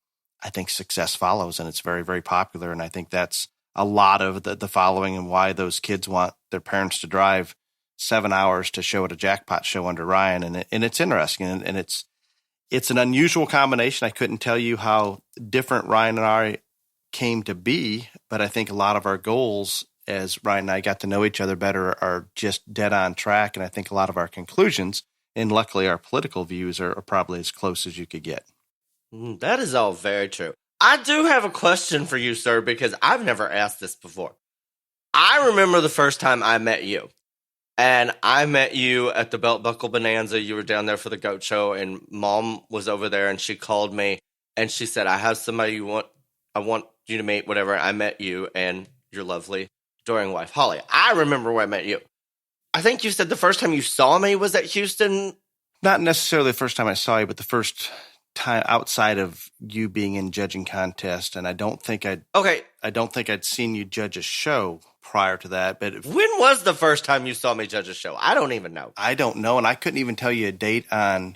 I think success follows, and it's very, very popular. And I think that's a lot of the following and why those kids want their parents to drive 7 hours to show at a jackpot show under Ryan. And it's interesting, and it's an unusual combination. I couldn't tell you how different Ryan and I came to be, but I think a lot of our goals as Ryan and I got to know each other better are just dead on track. And I think a lot of our conclusions, and luckily our political views, are probably as close as you could get. That is all very true. I do have a question for you, sir, because I've never asked this before. I remember the first time I met you, and I met you at the Belt Buckle Bonanza. You were down there for the goat show, and Mom was over there, and she called me, and she said, I have somebody I want you to meet, whatever. I met you, and you're lovely, adoring wife, Holly. I remember where I met you. I think you said the first time you saw me was at Houston. Not necessarily the first time I saw you, but the first time outside of you being in judging contest. And I don't think I'd seen you judge a show prior to that. But when was the first time you saw me judge a show? I don't even know. I don't know. And I couldn't even tell you a date on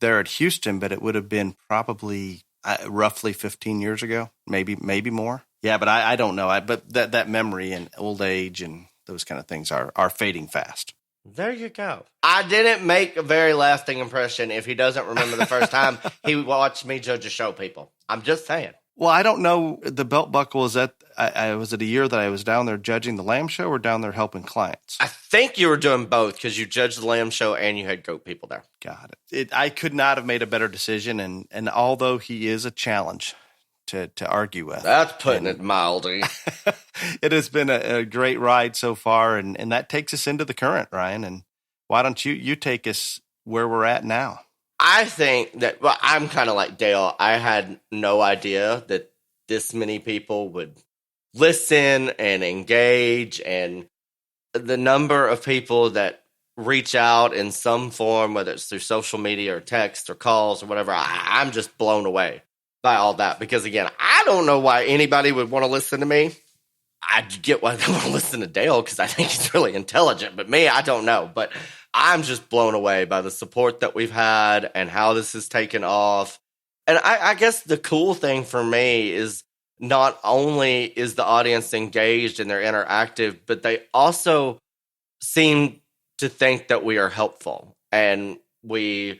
there at Houston, but it would have been probably roughly 15 years ago, maybe more. Yeah, but I don't know. But that memory and old age and those kind of things are fading fast. There you go. I didn't make a very lasting impression if he doesn't remember the first time he watched me judge a show, people. I'm just saying. Well, I don't know. The Belt Buckle, was that was it a year that I was down there judging the Lamb Show or down there helping clients? I think you were doing both because you judged the Lamb Show and you had goat people there. Got it. I could not have made a better decision. And although he is a challenge to argue with. That's putting it mildly. It has been a great ride so far, and that takes us into the current, Ryan. And why don't you take us where we're at now? I think that, well, I'm kind of like Dale. I had no idea that this many people would listen and engage, and the number of people that reach out in some form, whether it's through social media or text or calls or whatever, I'm just blown away by all that. Because again, I don't know why anybody would want to listen to me. I get why they want to listen to Dale because I think he's really intelligent, but me, I don't know. But I'm just blown away by the support that we've had and how this has taken off. And I guess the cool thing for me is not only is the audience engaged and they're interactive, but they also seem to think that we are helpful and we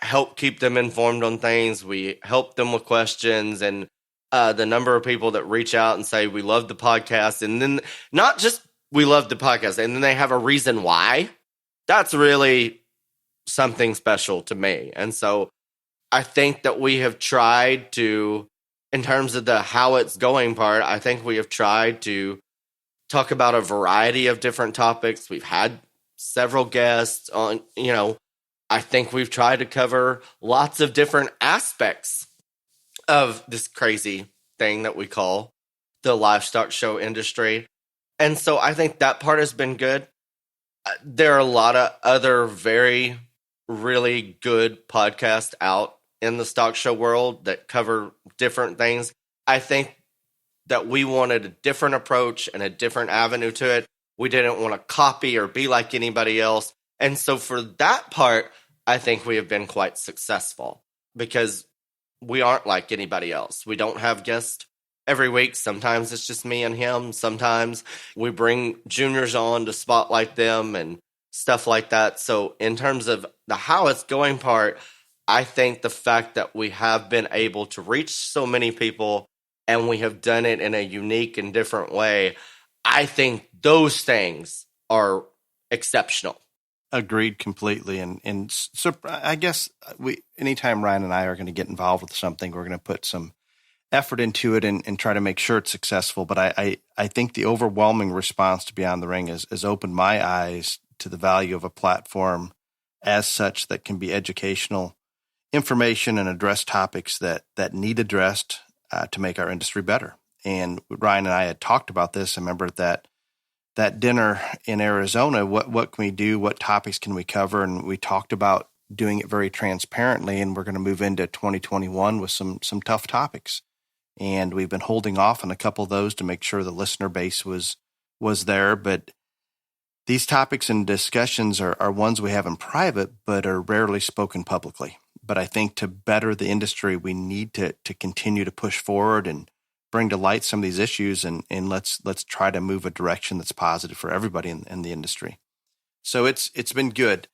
help keep them informed on things. We help them with questions, and the number of people that reach out and say, we love the podcast. And then not just we love the podcast, and then they have a reason why. That's really something special to me. And so I think that we have tried to, in terms of the how it's going part, I think we have tried to talk about a variety of different topics. We've had several guests on, I think we've tried to cover lots of different aspects of this crazy thing that we call the livestock show industry. And so I think that part has been good. There are a lot of other very, really good podcasts out in the stock show world that cover different things. I think that we wanted a different approach and a different avenue to it. We didn't want to copy or be like anybody else. And so for that part, I think we have been quite successful because we aren't like anybody else. We don't have guests every week. Sometimes it's just me and him. Sometimes we bring juniors on to spotlight them and stuff like that. So in terms of the how it's going part, I think the fact that we have been able to reach so many people and we have done it in a unique and different way, I think those things are exceptional. Agreed completely. And so I guess anytime Ryan and I are going to get involved with something, we're going to put some effort into it and try to make sure it's successful. But I think the overwhelming response to Beyond the Ring has opened my eyes to the value of a platform as such that can be educational information and address topics that need addressed to make our industry better. And Ryan and I had talked about this. I remember that dinner in Arizona, what can we do? What topics can we cover? And we talked about doing it very transparently. And we're going to move into 2021 with some tough topics. And we've been holding off on a couple of those to make sure the listener base was there. But these topics and discussions are ones we have in private, but are rarely spoken publicly. But I think to better the industry, we need to continue to push forward and bring to light some of these issues, and let's try to move a direction that's positive for everybody in the industry. So it's been good.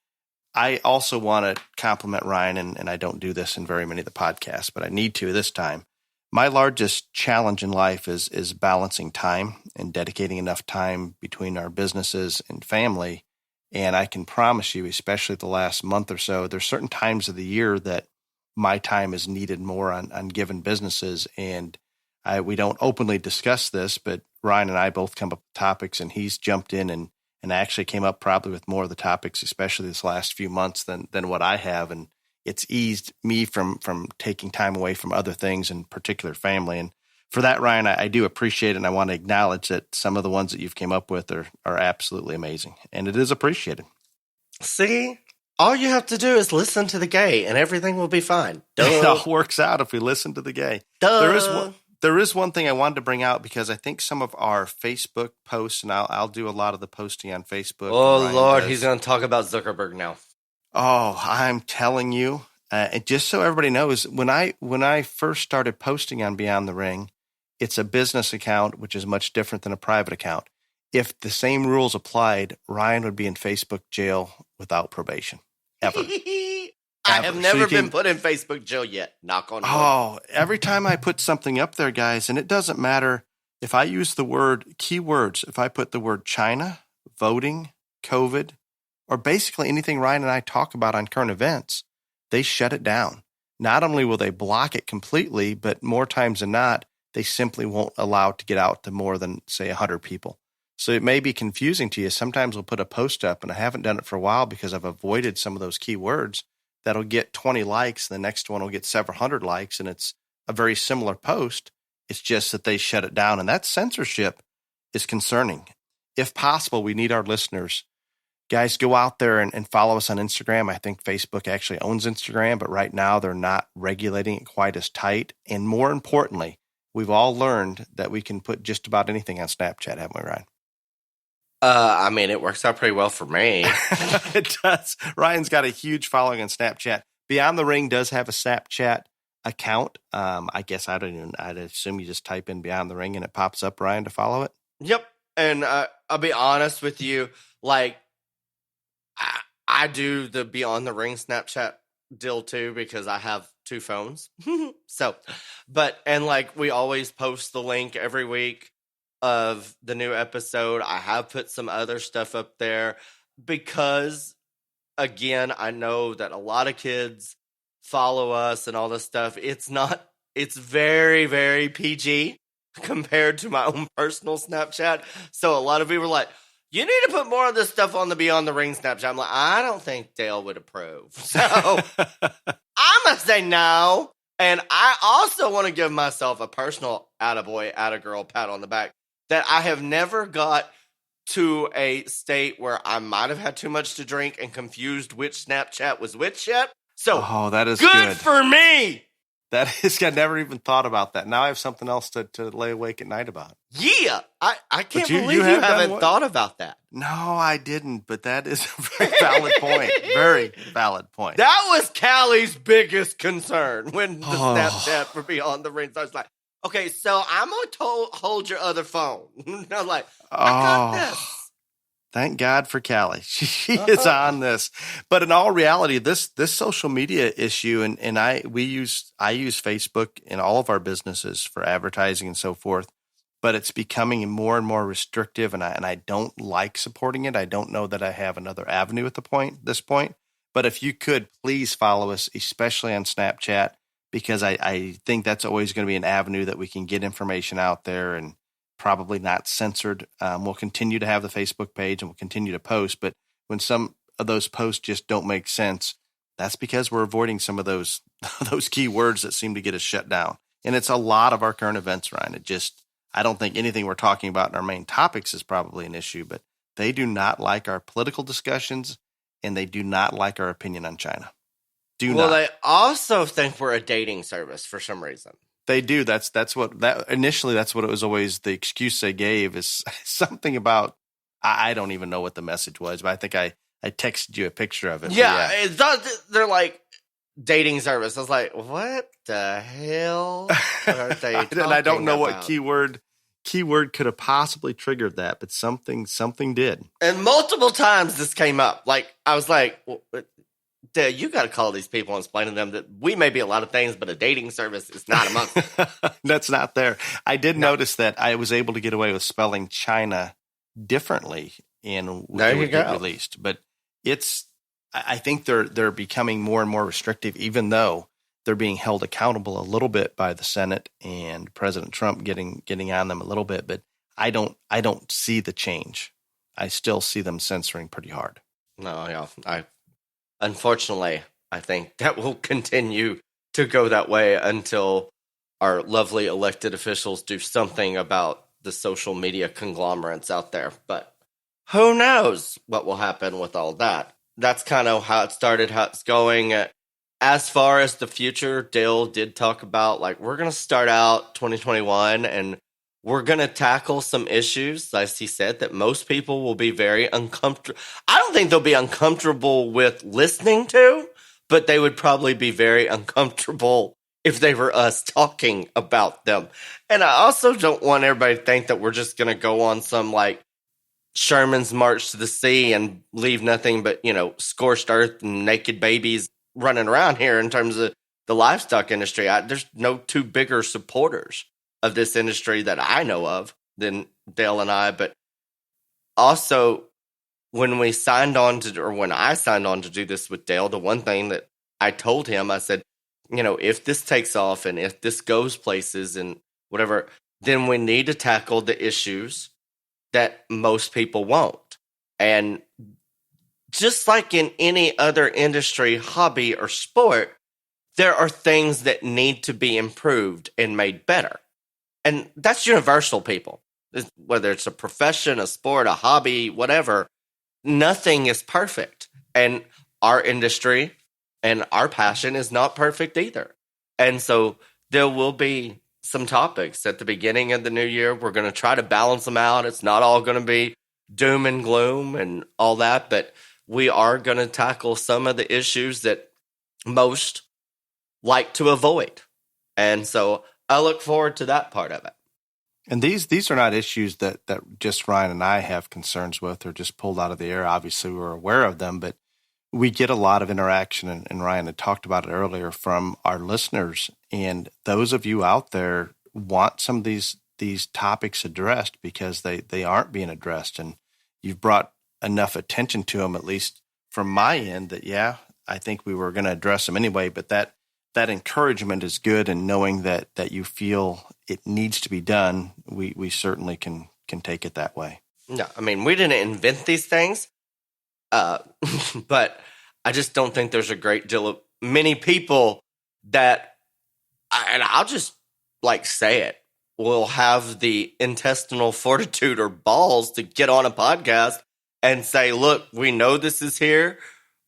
I also want to compliment Ryan, and I don't do this in very many of the podcasts, but I need to this time. My largest challenge in life is balancing time and dedicating enough time between our businesses and family. And I can promise you, especially the last month or so, there's certain times of the year that my time is needed more on given businesses. And we don't openly discuss this, but Ryan and I both come up with topics, and he's jumped in and actually came up probably with more of the topics, especially this last few months than what I have. And it's eased me from taking time away from other things, in particular family. And for that, Ryan, I do appreciate it. And I want to acknowledge that some of the ones that you've came up with are absolutely amazing. And it is appreciated. See, all you have to do is listen to the gay and everything will be fine. Duh. It all works out if we listen to the gay. Duh. There is one thing I wanted to bring out, because I think some of our Facebook posts, and I'll do a lot of the posting on Facebook. Oh, Lord, he's going to talk about Zuckerberg now. Oh, I'm telling you. And just so everybody knows, when I first started posting on Beyond the Ring, it's a business account, which is much different than a private account. If the same rules applied, Ryan would be in Facebook jail without probation. Ever. I have never been put in Facebook jail yet. Knock on wood. Oh, every time I put something up there, guys, and it doesn't matter if I use the keywords, if I put the word China, voting, COVID, or basically anything Ryan and I talk about on current events, they shut it down. Not only will they block it completely, but more times than not, they simply won't allow it to get out to more than, say, 100 people. So it may be confusing to you. Sometimes we'll put a post up, and I haven't done it for a while because I've avoided some of those keywords. That'll get 20 likes. The next one will get several hundred likes, and it's a very similar post. It's just that they shut it down, and that censorship is concerning. If possible, we need our listeners. Guys, go out there and follow us on Instagram. I think Facebook actually owns Instagram, but right now they're not regulating it quite as tight. And more importantly, we've all learned that we can put just about anything on Snapchat, haven't we, Ryan? I mean, it works out pretty well for me. It does. Ryan's got a huge following on Snapchat. Beyond the Ring does have a Snapchat account. I guess I'd assume you just type in Beyond the Ring and it pops up, Ryan, to follow it. Yep. And I'll be honest with you, like, I do the Beyond the Ring Snapchat deal too because I have 2 phones. So, and like we always post the link every week of the new episode. I have put some other stuff up there because, again, I know that a lot of kids follow us and all this stuff. It's very, very PG compared to my own personal Snapchat. So a lot of people are like, you need to put more of this stuff on the Beyond the Ring Snapchat. I'm like, I don't think Dale would approve. So I'm going to say no. And I also want to give myself a personal attaboy, attagirl pat on the back that I have never got to a state where I might have had too much to drink and confused which Snapchat was which yet. So that is good for me. That is, I never even thought about that. Now I have something else to lay awake at night about. Yeah. I can't believe you haven't thought about that. No, I didn't, but that is a very valid point. Very valid point. That was Callie's biggest concern when the Snapchat for Beyond the Ring. I was like, okay, so I'm going to hold your other phone. I'm like, I got this. Thank God for Callie. She is on this. But in all reality, this social media issue, and I use Facebook in all of our businesses for advertising and so forth, but it's becoming more and more restrictive, and I don't like supporting it. I don't know that I have another avenue at this point. But if you could, please follow us, especially on Snapchat, because I think that's always going to be an avenue that we can get information out there and probably not censored. We'll continue to have the Facebook page and we'll continue to post. But when some of those posts just don't make sense, that's because we're avoiding some of those key words that seem to get us shut down. And it's a lot of our current events, Ryan. I don't think anything we're talking about in our main topics is probably an issue, but they do not like our political discussions and they do not like our opinion on China. They also think we're a dating service for some reason. They do. That's what it was always the excuse they gave is something about, I don't even know what the message was, but I think I texted you a picture of it. Yeah. They're like dating service. I was like, what the hell are they talking and I don't know about? what keyword could have possibly triggered that, but something did. And multiple times this came up. Like, I was like, you got to call these people and explain to them that we may be a lot of things, but a dating service is not amongst them. That's not there. I did notice that I was able to get away with spelling China differently in there you go. Released, but I think they're becoming more and more restrictive, even though they're being held accountable a little bit by the Senate and President Trump getting on them a little bit. But I don't see the change. I still see them censoring pretty hard. No, yeah, unfortunately, I think that will continue to go that way until our lovely elected officials do something about the social media conglomerates out there. But who knows what will happen with all that? That's kind of how it started, how it's going. As far as the future, Dale did talk about, like, we're going to start out 2021 and we're going to tackle some issues, as he said, that most people will be very uncomfortable. I don't think they'll be uncomfortable with listening to, but they would probably be very uncomfortable if they were us talking about them. And I also don't want everybody to think that we're just going to go on some, like, Sherman's March to the Sea and leave nothing but, scorched earth and naked babies running around here in terms of the livestock industry. There's no two bigger supporters of this industry that I know of than Dale and I. But also, when I signed on to do this with Dale, the one thing that I told him, I said, if this takes off and if this goes places and whatever, then we need to tackle the issues that most people won't. And just like in any other industry, hobby, or sport, there are things that need to be improved and made better. And that's universal, people. Whether it's a profession, a sport, a hobby, whatever, nothing is perfect. And our industry and our passion is not perfect either. And so there will be some topics at the beginning of the new year. We're going to try to balance them out. It's not all going to be doom and gloom and all that, but we are going to tackle some of the issues that most like to avoid. And so I look forward to that part of it. And these are not issues that just Ryan and I have concerns with or just pulled out of the air. Obviously, we're aware of them, but we get a lot of interaction, and Ryan had talked about it earlier, from our listeners. And those of you out there want some of these topics addressed because they aren't being addressed. And you've brought enough attention to them, at least from my end, that, yeah, I think we were going to address them anyway. But that encouragement is good. And knowing that you feel it needs to be done, we certainly can take it that way. No, I mean, we didn't invent these things. But I just don't think there's a great deal of many people that, and I'll just say it, will have the intestinal fortitude or balls to get on a podcast and say, look, we know this is here.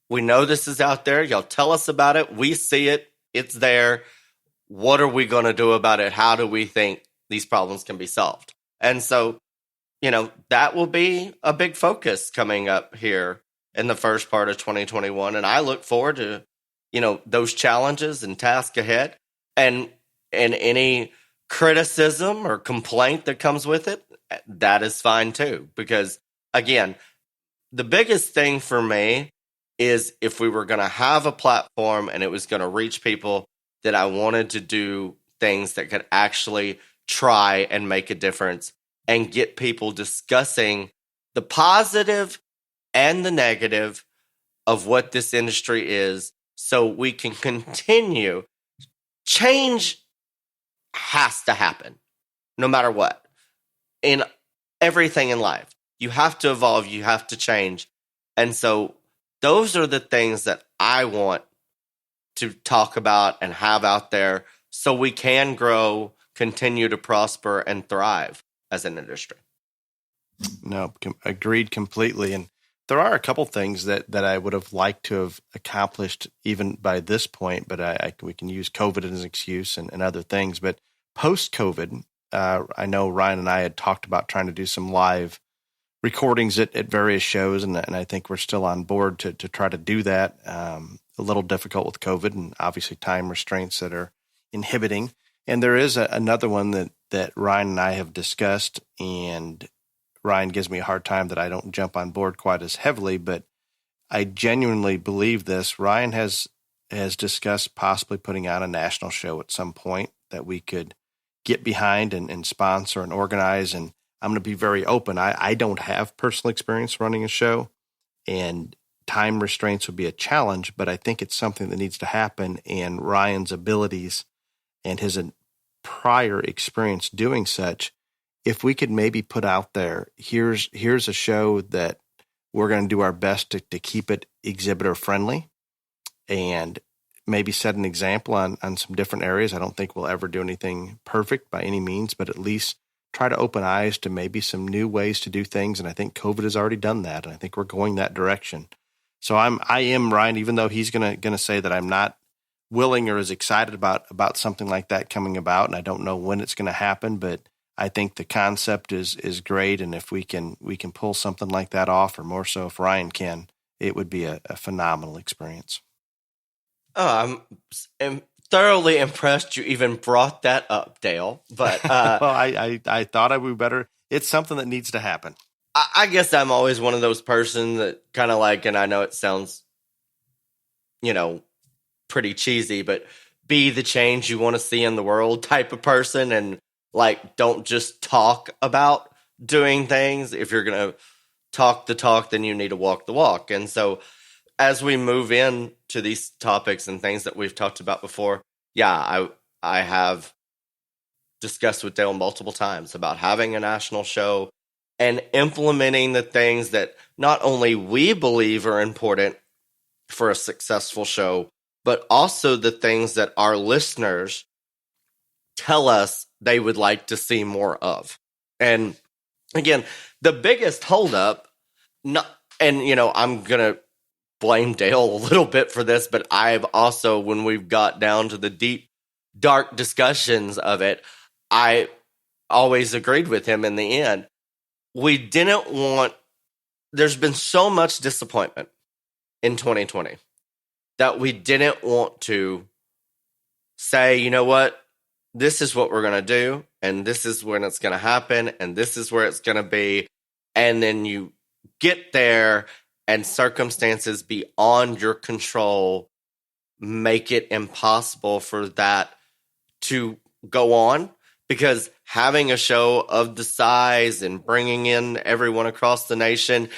We know this is out there. Y'all tell us about it. We see it. It's there. What are we going to do about it? How do we think these problems can be solved? And so, that will be a big focus coming up here in the first part of 2021. And I look forward to, those challenges and tasks ahead, and any criticism or complaint that comes with it, that is fine too. Because again, the biggest thing for me is if we were going to have a platform and it was going to reach people, that I wanted to do things that could actually try and make a difference and get people discussing the positive and the negative of what this industry is, so we can continue. Change has to happen, no matter what. In everything in life, you have to evolve, you have to change. And so those are the things that I want to talk about and have out there so we can grow, continue to prosper, and thrive as an industry. No, agreed completely. And there are a couple things that I would have liked to have accomplished even by this point, but we can use COVID as an excuse and other things. But post-COVID, I know Ryan and I had talked about trying to do some live recordings at various shows, and I think we're still on board to try to do that. A little difficult with COVID and obviously time restraints that are inhibiting. And there is another one that Ryan and I have discussed, and Ryan gives me a hard time that I don't jump on board quite as heavily, but I genuinely believe this. Ryan has discussed possibly putting on a national show at some point that we could get behind and sponsor and organize. And I'm going to be very open. I don't have personal experience running a show, and time restraints would be a challenge, but I think it's something that needs to happen. And Ryan's abilities and his prior experience doing such, if we could maybe put out there, here's a show that we're going to do our best to keep it exhibitor friendly, and maybe set an example on some different areas. I don't think we'll ever do anything perfect by any means, but at least try to open eyes to maybe some new ways to do things. And I think COVID has already done that, and I think we're going that direction. So I am Ryan, even though he's gonna say that I'm not willing or as excited about something like that coming about, and I don't know when it's going to happen, but I think the concept is great, and if we can pull something like that off, or more so if Ryan can, it would be a phenomenal experience. Oh, I'm thoroughly impressed you even brought that up, Dale. But well, I thought I would better. It's something that needs to happen. I guess I'm always one of those person that kind of and I know it sounds, pretty cheesy, but be the change you want to see in the world type of person, and don't just talk about doing things. If you're going to talk the talk, then you need to walk the walk. And so as we move in to these topics and things that we've talked about before, yeah, I have discussed with Dale multiple times about having a national show and implementing the things that not only we believe are important for a successful show, but also the things that our listeners tell us they would like to see more of. And again, the biggest holdup, I'm going to blame Dale a little bit for this, but I've also, when we've got down to the deep, dark discussions of it, I always agreed with him in the end. There's been so much disappointment in 2020 that we didn't want to say, you know what, this is what we're going to do, and this is when it's going to happen, and this is where it's going to be. And then you get there and circumstances beyond your control make it impossible for that to go on, because having a show of the size and bringing in everyone across the nation,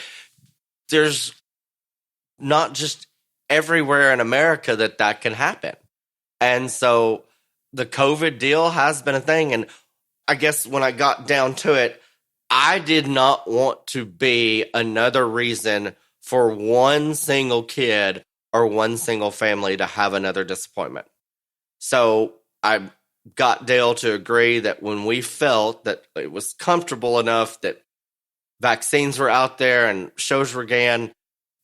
there's not just everywhere in America that can happen. And so the COVID deal has been a thing. And I guess when I got down to it, I did not want to be another reason for one single kid or one single family to have another disappointment. So I got Dale to agree that when we felt that it was comfortable enough that vaccines were out there and shows were going,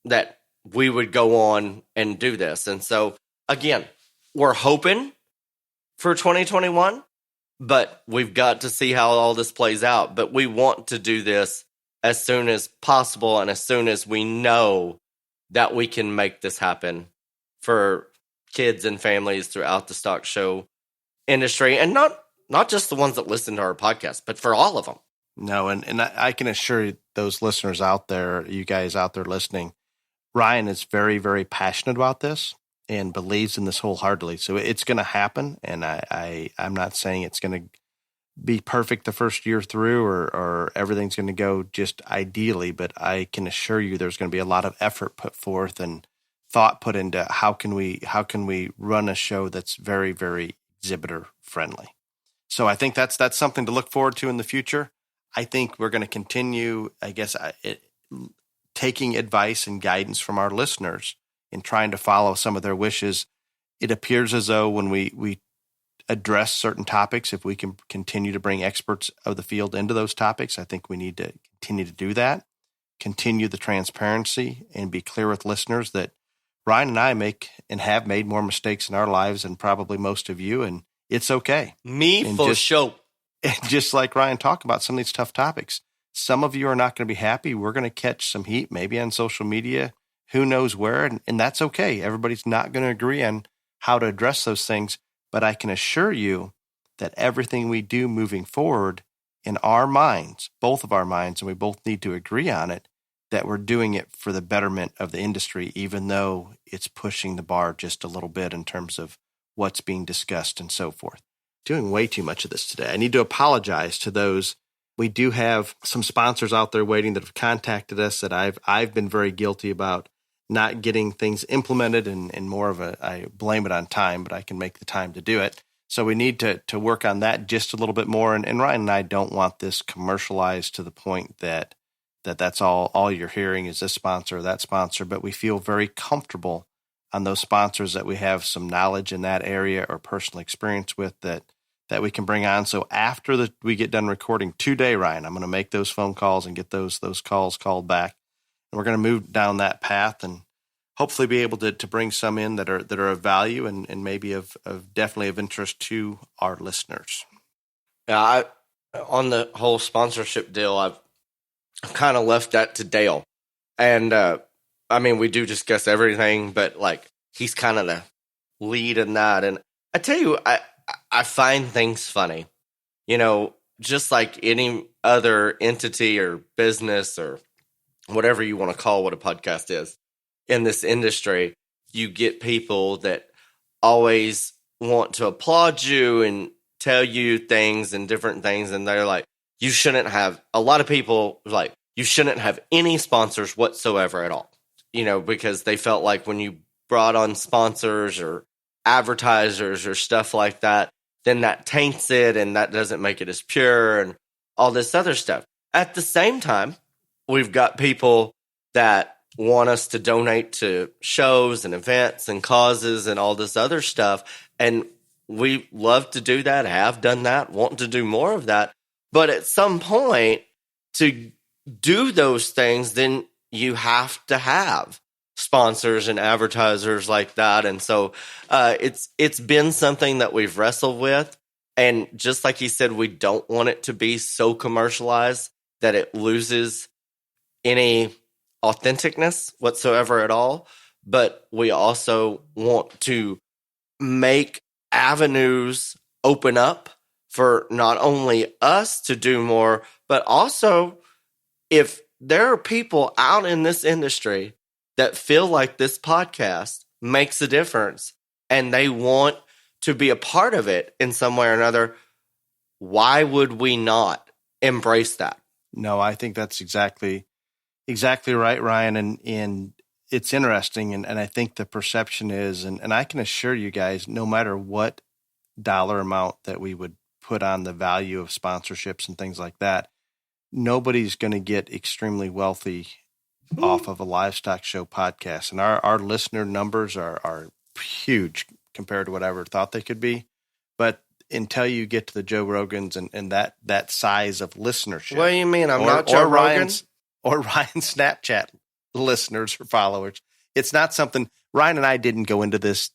that we would go on and do this. And so, again, we're hoping for 2021, but we've got to see how all this plays out. But we want to do this as soon as possible and as soon as we know that we can make this happen for kids and families throughout the stock show industry, and not just the ones that listen to our podcast, but for all of them. No, and I can assure you, those listeners out there, you guys out there listening, Ryan is very, very passionate about this and believes in this wholeheartedly. So it's going to happen, and I'm not saying it's going to be perfect the first year through or everything's going to go just ideally, but I can assure you there's going to be a lot of effort put forth and thought put into how can we run a show that's very, very exhibitor friendly. So I think that's something to look forward to in the future. I think we're going to continue, I guess, taking advice and guidance from our listeners in trying to follow some of their wishes. It appears as though when we address certain topics, if we can continue to bring experts of the field into those topics, I think we need to continue to do that, continue the transparency, and be clear with listeners that Ryan and I make and have made more mistakes in our lives than probably most of you, and it's okay. For sure. Just like Ryan talked about some of these tough topics, some of you are not going to be happy. We're going to catch some heat, maybe on social media, who knows where, and that's okay. Everybody's not going to agree on how to address those things. But I can assure you that everything we do moving forward in our minds, both of our minds, and we both need to agree on it, that we're doing it for the betterment of the industry, even though it's pushing the bar just a little bit in terms of what's being discussed and so forth. Doing way too much of this today. I need to apologize to those. We do have some sponsors out there waiting that have contacted us that I've been very guilty about not getting things implemented, and more of I blame it on time, but I can make the time to do it. So we need to work on that just a little bit more. And Ryan and I don't want this commercialized to the point that's all you're hearing is this sponsor or that sponsor, but we feel very comfortable on those sponsors that we have some knowledge in that area or personal experience with that we can bring on. So after we get done recording today, Ryan, I'm going to make those phone calls and get those calls called back. And we're going to move down that path and hopefully be able to bring some in that are of value and maybe of definitely of interest to our listeners. Yeah, on the whole sponsorship deal, I've kind of left that to Dale. And I mean, we do discuss everything, but like he's kind of the lead in that. And I tell you, I find things funny, just like any other entity or business or whatever you want to call what a podcast is in this industry. You get people that always want to applaud you and tell you things and different things. And they're like, you shouldn't have any sponsors whatsoever at all, because they felt like when you brought on sponsors or advertisers or stuff like that, then that taints it and that doesn't make it as pure and all this other stuff. At the same time, we've got people that want us to donate to shows and events and causes and all this other stuff. And we love to do that, have done that, want to do more of that. But at some point, to do those things, then you have to have sponsors and advertisers like that. And so it's been something that we've wrestled with. And just like he said, we don't want it to be so commercialized that it loses any authenticness whatsoever at all. But we also want to make avenues open up for not only us to do more, but also if there are people out in this industry that feel like this podcast makes a difference and they want to be a part of it in some way or another, why would we not embrace that? No, I think that's exactly right, Ryan. And it's interesting. And I think the perception is, and I can assure you guys, no matter what dollar amount that we would put on the value of sponsorships and things like that, nobody's going to get extremely wealthy off of a livestock show podcast. And our listener numbers are huge compared to what I ever thought they could be. But until you get to the Joe Rogans and that size of listenership. What do you mean? I'm not Joe Rogan? Or Ryan's Snapchat listeners or followers. It's not something, Ryan and I didn't go into this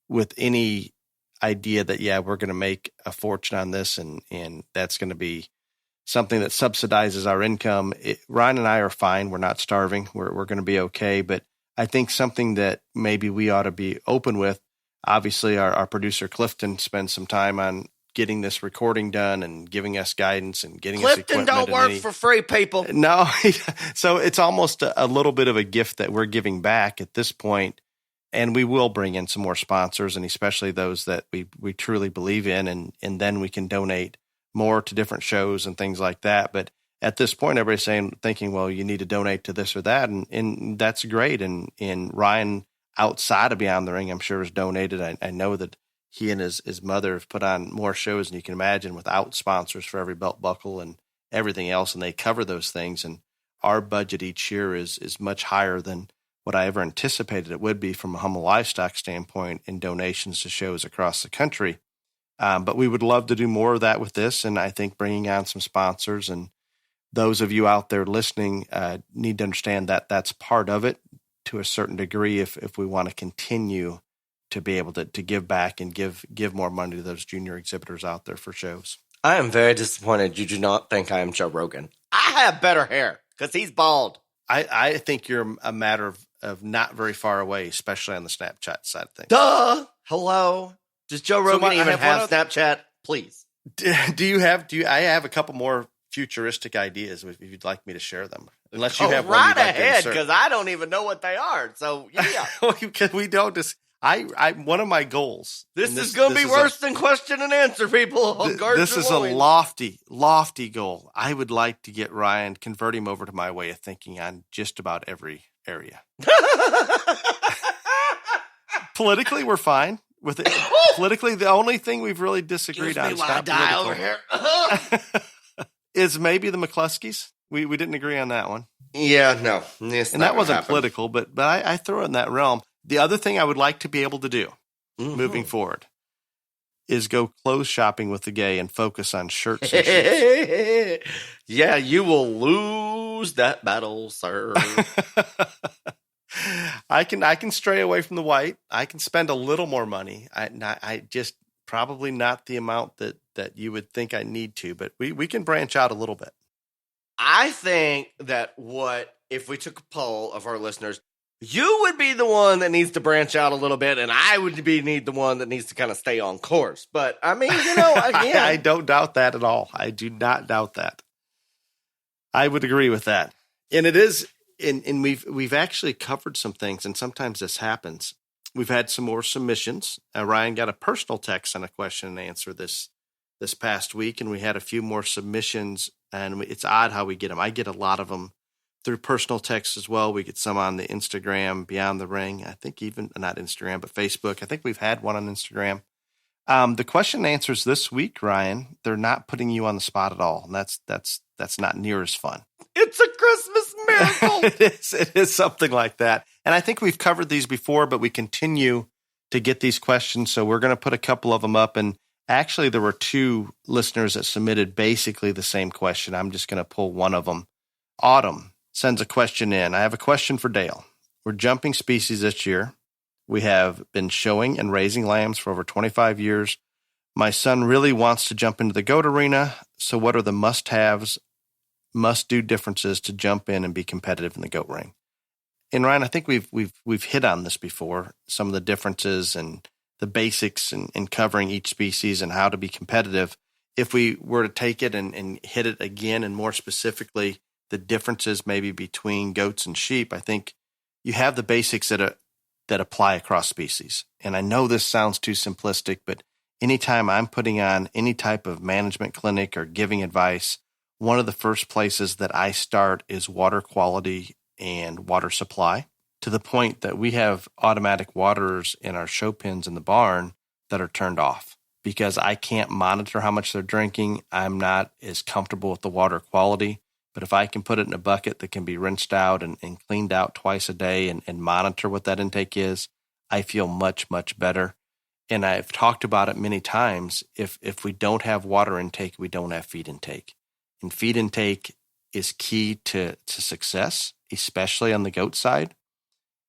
with any idea that, we're going to make a fortune on this and that's going to be something that subsidizes our income. Ryan and I are fine. We're not starving. We're going to be okay. But I think something that maybe we ought to be open with, obviously our producer Clifton spends some time on getting this recording done and giving us guidance and getting us equipment. Clifton don't work for free, people. No. So it's almost a little bit of a gift that we're giving back at this point. And we will bring in some more sponsors, and especially those that we truly believe in. And then we can donate more to different shows and things like that. But at this point, everybody's thinking, well, you need to donate to this or that. And that's great. And Ryan, outside of Beyond the Ring, I'm sure has donated. I know that he and his mother have put on more shows than you can imagine without sponsors for every belt buckle and everything else. And they cover those things. And our budget each year is much higher than what I ever anticipated it would be from a Hummel Livestock standpoint in donations to shows across the country. But we would love to do more of that with this. And I think bringing on some sponsors, and those of you out there listening need to understand that that's part of it to a certain degree if we want to continue to be able to give back and give more money to those junior exhibitors out there for shows. I am very disappointed you do not think I am Joe Rogan. I have better hair because he's bald. I think you're a matter of not very far away, especially on the Snapchat side of things. Duh! Hello? Does Joe Rogan even have Snapchat? Please. Do you have? I have a couple more futuristic ideas if you'd like me to share them. Unless you have right one ahead, because I don't even know what they are. So yeah, because we don't just. One of my goals. This is going to be worse than question and answer, people. This is a lofty goal. I would like to get Ryan, convert him over to my way of thinking on just about every area. Politically, we're fine with it. Politically, the only thing we've really disagreed on over here. is maybe the McCluskeys. We didn't agree on that one. Yeah, no. And that wasn't political, but I throw it in that realm. The other thing I would like to be able to do moving forward is go clothes shopping with the gay and focus on shirts and shoes. Yeah, you will lose that battle, sir. I can stray away from the white. I can spend a little more money. I just probably not the amount that you would think I need to, but we can branch out a little bit. I think that if we took a poll of our listeners, you would be the one that needs to branch out a little bit, and I would need the one that needs to kind of stay on course. But, I mean, again. I don't doubt that at all. I do not doubt that. I would agree with that. And it is, and we've actually covered some things, and sometimes this happens. We've had some more submissions. Ryan got a personal text on a question and answer this past week, and we had a few more submissions, and it's odd how we get them. I get a lot of them through personal text as well. We get some on the Instagram, Beyond the Ring. I think even, not Instagram, but Facebook. I think we've had one on Instagram. The question and answers this week, Ryan, they're not putting you on the spot at all. And that's not near as fun. It's a Christmas miracle. It is something like that. And I think we've covered these before, but we continue to get these questions. So we're going to put a couple of them up. And actually, there were two listeners that submitted basically the same question. I'm just going to pull one of them. Autumn sends a question in. I have a question for Dale. We're jumping species this year. We have been showing and raising lambs for over 25 years. My son really wants to jump into the goat arena. So what are the must-haves, must-do differences to jump in and be competitive in the goat ring? And Ryan, I think we've hit on this before, some of the differences and the basics in covering each species and how to be competitive. If we were to take it and hit it again and more specifically, the differences maybe between goats and sheep, I think you have the basics that apply across species. And I know this sounds too simplistic, but anytime I'm putting on any type of management clinic or giving advice, one of the first places that I start is water quality and water supply, to the point that we have automatic waterers in our show pens in the barn that are turned off because I can't monitor how much they're drinking. I'm not as comfortable with the water quality. But if I can put it in a bucket that can be rinsed out and cleaned out twice a day and monitor what that intake is, I feel much, much better. And I've talked about it many times. If we don't have water intake, we don't have feed intake. And feed intake is key to success, especially on the goat side.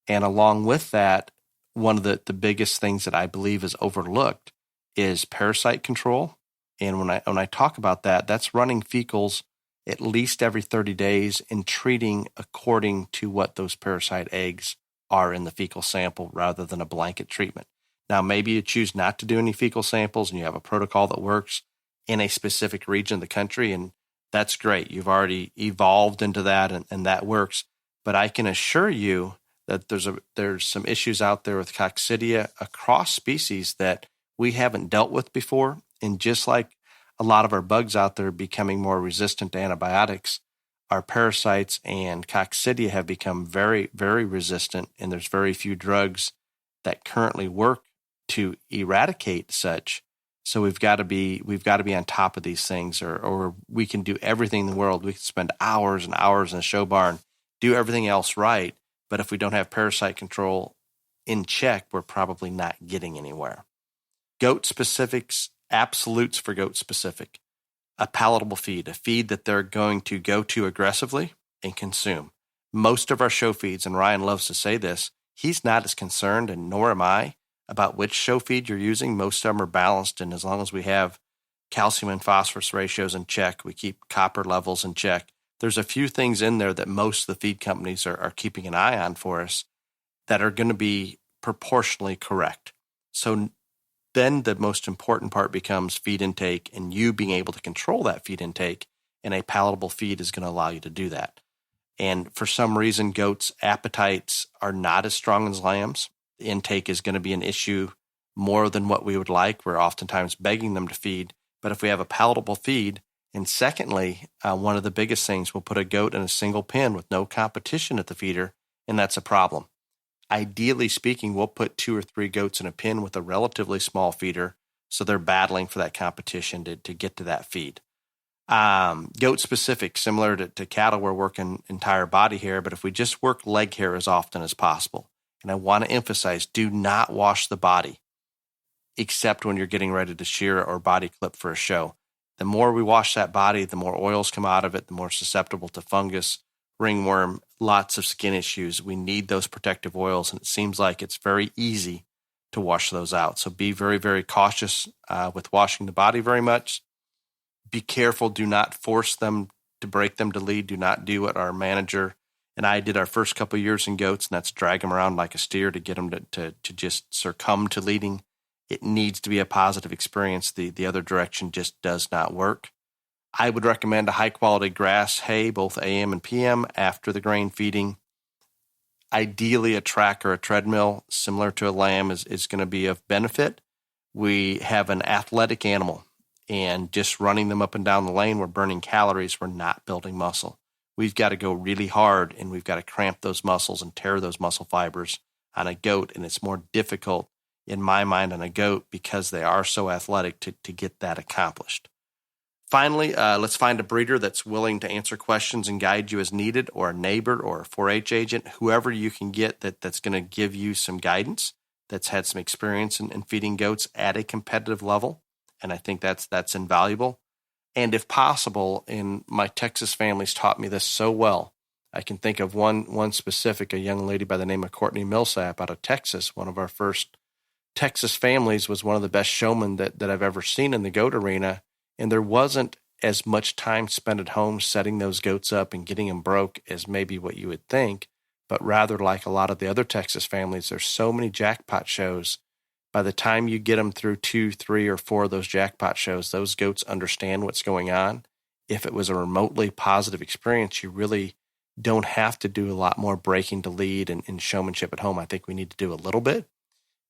And along with that, one of the biggest things that I believe is overlooked is parasite control. And when I talk about that, that's running fecals at least every 30 days and treating according to what those parasite eggs are in the fecal sample rather than a blanket treatment. Now, maybe you choose not to do any fecal samples and you have a protocol that works in a specific region of the country, and that's great. You've already evolved into that, and that works. But I can assure you that there's some issues out there with coccidia across species that we haven't dealt with before. And just like a lot of our bugs out there becoming more resistant to antibiotics, our parasites and coccidia have become very, very resistant, and there's very few drugs that currently work to eradicate such. So we've got to be on top of these things, or we can do everything in the world. We can spend hours and hours in a show barn, do everything else right, but if we don't have parasite control in check, we're probably not getting anywhere. Goat specifics, absolutes for goat specific. A palatable feed, a feed that they're going to go to aggressively and consume. Most of our show feeds, and Ryan loves to say this, he's not as concerned, and nor am I, about which show feed you're using. Most of them are balanced, and as long as we have calcium and phosphorus ratios in check, we keep copper levels in check. There's a few things in there that most of the feed companies are keeping an eye on for us that are going to be proportionally correct. So then the most important part becomes feed intake, and you being able to control that feed intake, and a palatable feed is going to allow you to do that. And for some reason, goats' appetites are not as strong as lambs. The intake is going to be an issue more than what we would like. We're oftentimes begging them to feed. But if we have a palatable feed, and secondly, one of the biggest things, we'll put a goat in a single pen with no competition at the feeder, and that's a problem. Ideally speaking, we'll put 2 or 3 goats in a pen with a relatively small feeder, so they're battling for that competition to get to that feed. Goat specific, similar to cattle, we're working entire body hair, but if we just work leg hair as often as possible, and I want to emphasize, do not wash the body, except when you're getting ready to shear or body clip for a show. The more we wash that body, the more oils come out of it, the more susceptible to fungus, ringworm, lots of skin issues. We need those protective oils, and it seems like it's very easy to wash those out. So be very, very cautious with washing the body very much. Be careful. Do not force them to break them to lead. Do not do what our manager and I did our first couple of years in goats, and that's drag them around like a steer to get them to just succumb to leading. It needs to be a positive experience. The other direction just does not work. I would recommend a high-quality grass hay, both AM and PM, after the grain feeding. Ideally, a track or a treadmill, similar to a lamb, is going to be of benefit. We have an athletic animal, and just running them up and down the lane, we're burning calories. We're not building muscle. We've got to go really hard, and we've got to cramp those muscles and tear those muscle fibers on a goat, and it's more difficult, in my mind, on a goat because they are so athletic to get that accomplished. Finally, let's find a breeder that's willing to answer questions and guide you as needed, or a neighbor or a 4-H agent, whoever you can get that's going to give you some guidance, that's had some experience in feeding goats at a competitive level. And I think that's invaluable. And if possible, and my Texas families taught me this so well, I can think of one specific, a young lady by the name of Courtney Millsap out of Texas. One of our first Texas families was one of the best showmen that I've ever seen in the goat arena. And there wasn't as much time spent at home setting those goats up and getting them broke as maybe what you would think, but rather like a lot of the other Texas families, there's so many jackpot shows. By the time you get them through 2, 3, or 4 of those jackpot shows, those goats understand what's going on. If it was a remotely positive experience, you really don't have to do a lot more breaking to lead and showmanship at home. I think we need to do a little bit.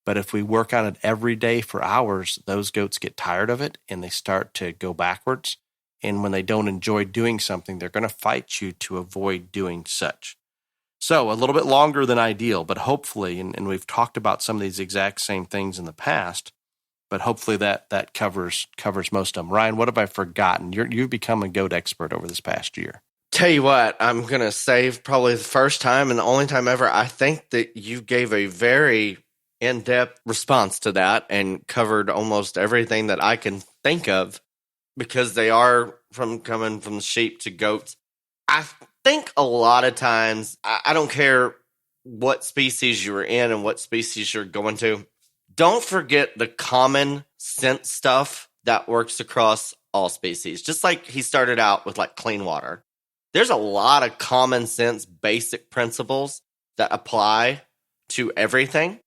But if we work on it every day for hours, those goats get tired of it and they start to go backwards. And when they don't enjoy doing something, they're going to fight you to avoid doing such. So a little bit longer than ideal, but hopefully, and we've talked about some of these exact same things in the past, but hopefully that covers most of them. Ryan, what have I forgotten? You've become a goat expert over this past year. Tell you what, I'm going to save probably the first time and the only time ever. I think that you gave a very in-depth response to that and covered almost everything that I can think of, because they are coming from sheep to goats. I think a lot of times, I don't care what species you're in and what species you're going to, don't forget the common sense stuff that works across all species. Just like he started out with like clean water. There's a lot of common sense basic principles that apply to everything.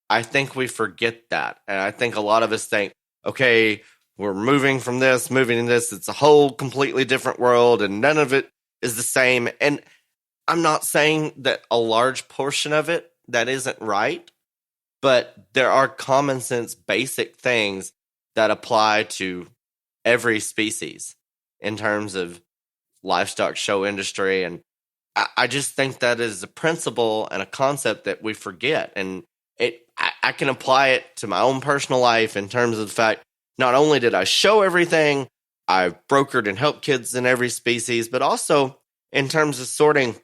I think we forget that. And I think a lot of us think, okay, we're moving from this, moving to this. It's a whole completely different world and none of it is the same. And I'm not saying that a large portion of it that isn't right, but there are common sense basic things that apply to every species in terms of livestock show industry. And I just think that is a principle and a concept that we forget. And I can apply it to my own personal life in terms of the fact, not only did I show everything, I've brokered and helped kids in every species, but also in terms of sorting,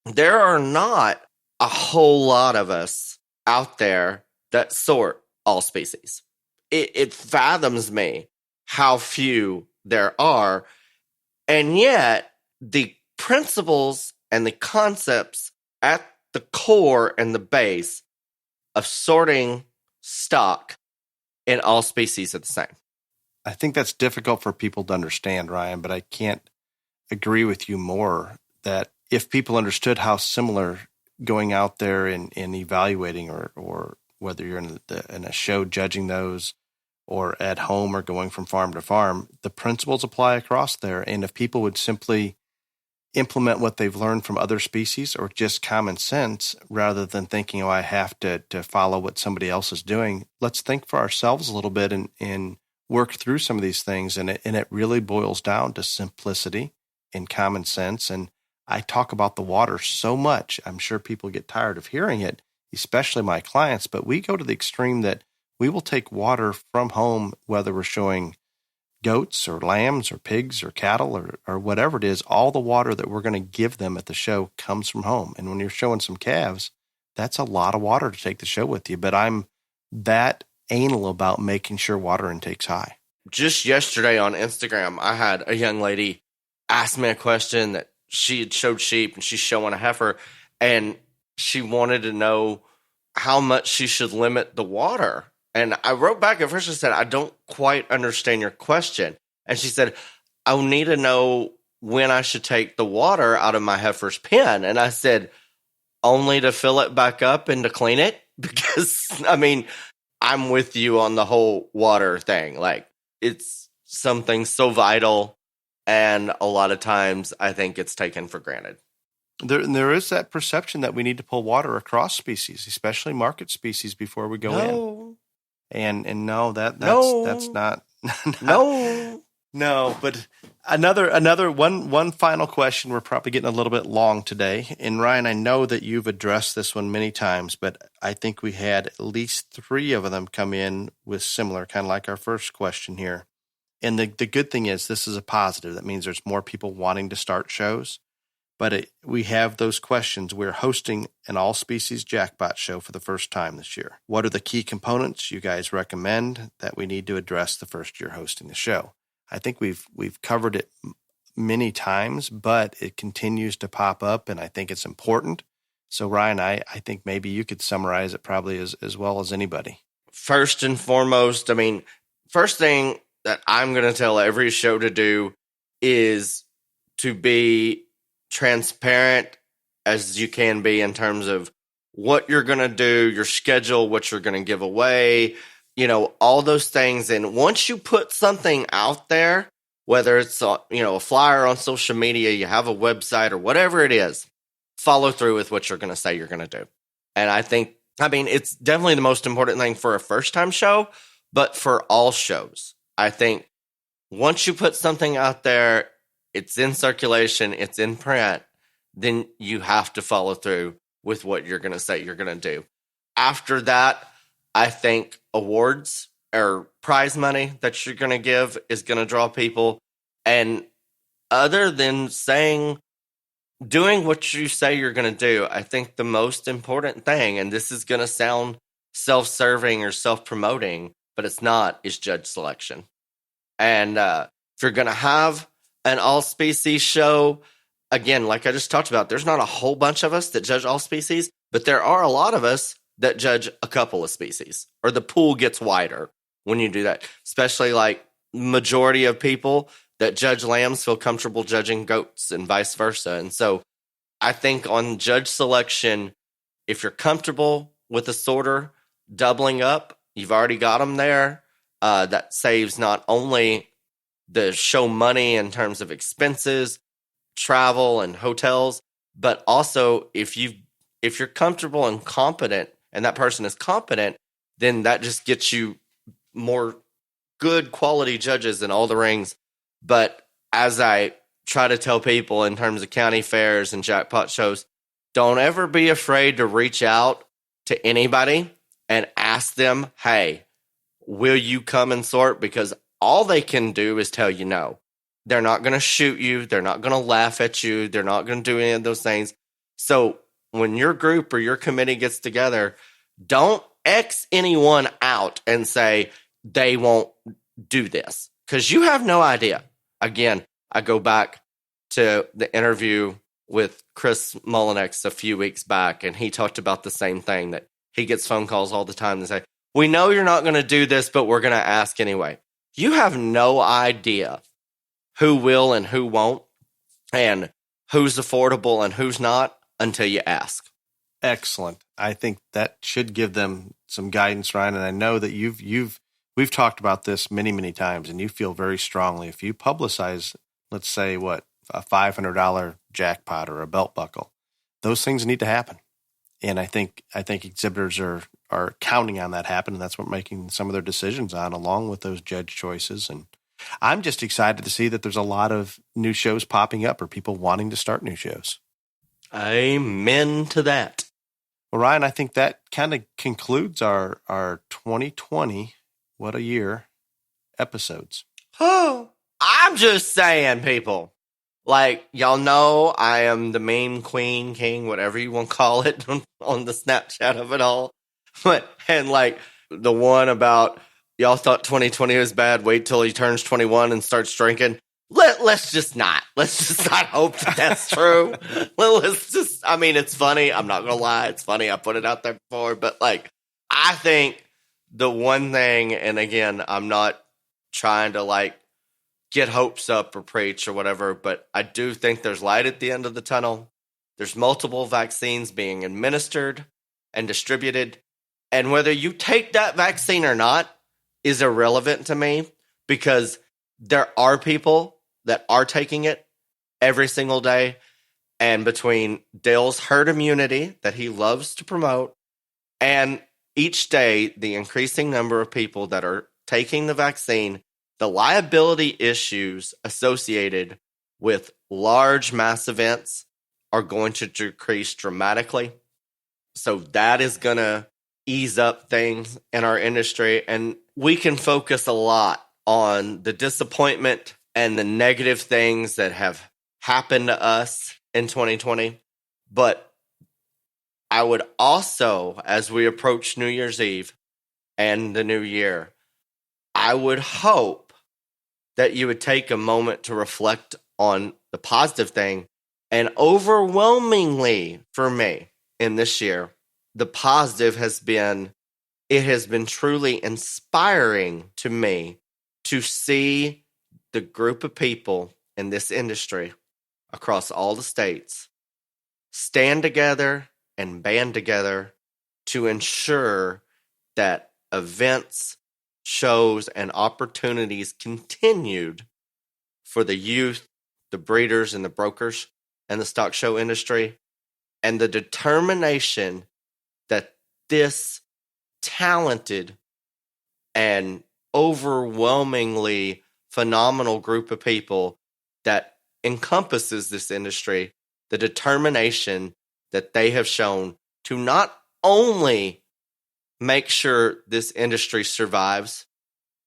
there are not a whole lot of us out there that sort all species. It fathoms me how few there are. And yet, the principles and the concepts at the core and the base of sorting stock in all species are the same. I think that's difficult for people to understand, Ryan, but I can't agree with you more that if people understood how similar going out there and evaluating or whether you're in a show judging those or at home or going from farm to farm, the principles apply across there. And if people would simply implement what they've learned from other species or just common sense rather than thinking, oh, I have to follow what somebody else is doing, let's think for ourselves a little bit and work through some of these things. And it really boils down to simplicity and common sense. And I talk about the water so much. I'm sure people get tired of hearing it, especially my clients, but we go to the extreme that we will take water from home, whether we're showing goats or lambs or pigs or cattle or whatever it is. All the water that we're going to give them at the show comes from home. And when you're showing some calves, that's a lot of water to take the show with you. But I'm that anal about making sure water intake's high. Just yesterday on Instagram, I had a young lady ask me a question that she had showed sheep and she's showing a heifer, and she wanted to know how much she should limit the water. And I wrote back at first and said, I don't quite understand your question. And she said, I need to know when I should take the water out of my heifer's pen. And I said, only to fill it back up and to clean it? Because, I mean, I'm with you on the whole water thing. Like, it's something so vital. And a lot of times I think it's taken for granted. There is that perception that we need to pull water across species, especially market species, before we go in. And no, that's not no. But another one final question. We're probably getting a little bit long today. And Ryan, I know that you've addressed this one many times, but I think we had at least 3 of them come in with similar, kind of like our first question here. And the good thing is this is a positive. That means there's more people wanting to start shows. But we have those questions. We're hosting an all-species jackpot show for the first time this year. What are the key components you guys recommend that we need to address the first year hosting the show? I think we've covered it many times, but it continues to pop up, and I think it's important. So, Ryan, I think maybe you could summarize it probably as well as anybody. First and foremost, I mean, first thing that I'm going to tell every show to do is to be transparent as you can be in terms of what you're going to do, your schedule, what you're going to give away, all those things. And once you put something out there, whether it's a flyer on social media, you have a website or whatever it is, follow through with what you're going to say you're going to do. And it's definitely the most important thing for a first-time show, but for all shows. I think once you put something out there, it's in circulation, it's in print, then you have to follow through with what you're going to say you're going to do. After that, I think awards or prize money that you're going to give is going to draw people. And other than doing what you say you're going to do, I think the most important thing, and this is going to sound self-serving or self-promoting, but it's not, is judge selection. And if you're going to have an all-species show, again, like I just talked about, there's not a whole bunch of us that judge all species, but there are a lot of us that judge a couple of species, or the pool gets wider when you do that. Especially like majority of people that judge lambs feel comfortable judging goats and vice versa. And so I think on judge selection, if you're comfortable with a sorter doubling up, you've already got them there. That saves not only the show money in terms of expenses, travel, and hotels, but also if you're comfortable and competent, and that person is competent, then that just gets you more good quality judges in all the rings. But as I try to tell people in terms of county fairs and jackpot shows, don't ever be afraid to reach out to anybody and ask them, hey, will you come and sort? Because all they can do is tell you no. They're not going to shoot you. They're not going to laugh at you. They're not going to do any of those things. So when your group or your committee gets together, don't X anyone out and say they won't do this, because you have no idea. Again, I go back to the interview with Chris Mullinex a few weeks back, and he talked about the same thing, that he gets phone calls all the time that say, we know you're not going to do this, but we're going to ask anyway. You have no idea who will and who won't, and who's affordable and who's not, until you ask. Excellent. I think that should give them some guidance, Ryan. And I know that we've talked about this many, many times, and you feel very strongly if you publicize, let's say, a $500 jackpot or a belt buckle, those things need to happen. And I think exhibitors are counting on that happen, and that's what making some of their decisions on, along with those judge choices. And I'm just excited to see that there's a lot of new shows popping up, or people wanting to start new shows. Amen to that. Well, Ryan, I think that kind of concludes our 2020, what a year, episodes. Oh, I'm just saying, people. Like, y'all know I am the meme queen, king, whatever you want to call it, on the Snapchat of it all. And like the one about y'all thought 2020 was bad, wait till he turns 21 and starts drinking. Let's just not hope that that's true. It's funny. I'm not going to lie. It's funny. I put it out there before, but like, I think the one thing, and again, I'm not trying to like get hopes up or preach or whatever, but I do think there's light at the end of the tunnel. There's multiple vaccines being administered and distributed. And whether you take that vaccine or not is irrelevant to me, because there are people that are taking it every single day. And between Dale's herd immunity that he loves to promote, and each day the increasing number of people that are taking the vaccine, the liability issues associated with large mass events are going to decrease dramatically. So that is going to ease up things in our industry, and we can focus a lot on the disappointment and the negative things that have happened to us in 2020. But I would also, as we approach New Year's Eve and the new year, I would hope that you would take a moment to reflect on the positive thing. And overwhelmingly for me in this year, the positive has been, it has been truly inspiring to me to see the group of people in this industry across all the states stand together and band together to ensure that events, shows, and opportunities continued for the youth, the breeders, and the brokers and the stock show industry. and the determination that this talented and overwhelmingly phenomenal group of people that encompasses this industry, the determination that they have shown to not only make sure this industry survives,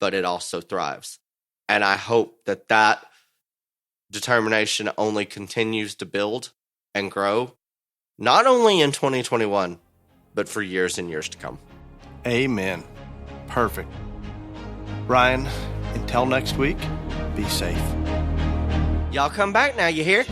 but it also thrives. And I hope that that determination only continues to build and grow, not only in 2021, but for years and years to come. Amen. Perfect. Ryan, until next week, be safe. Y'all come back now, you hear?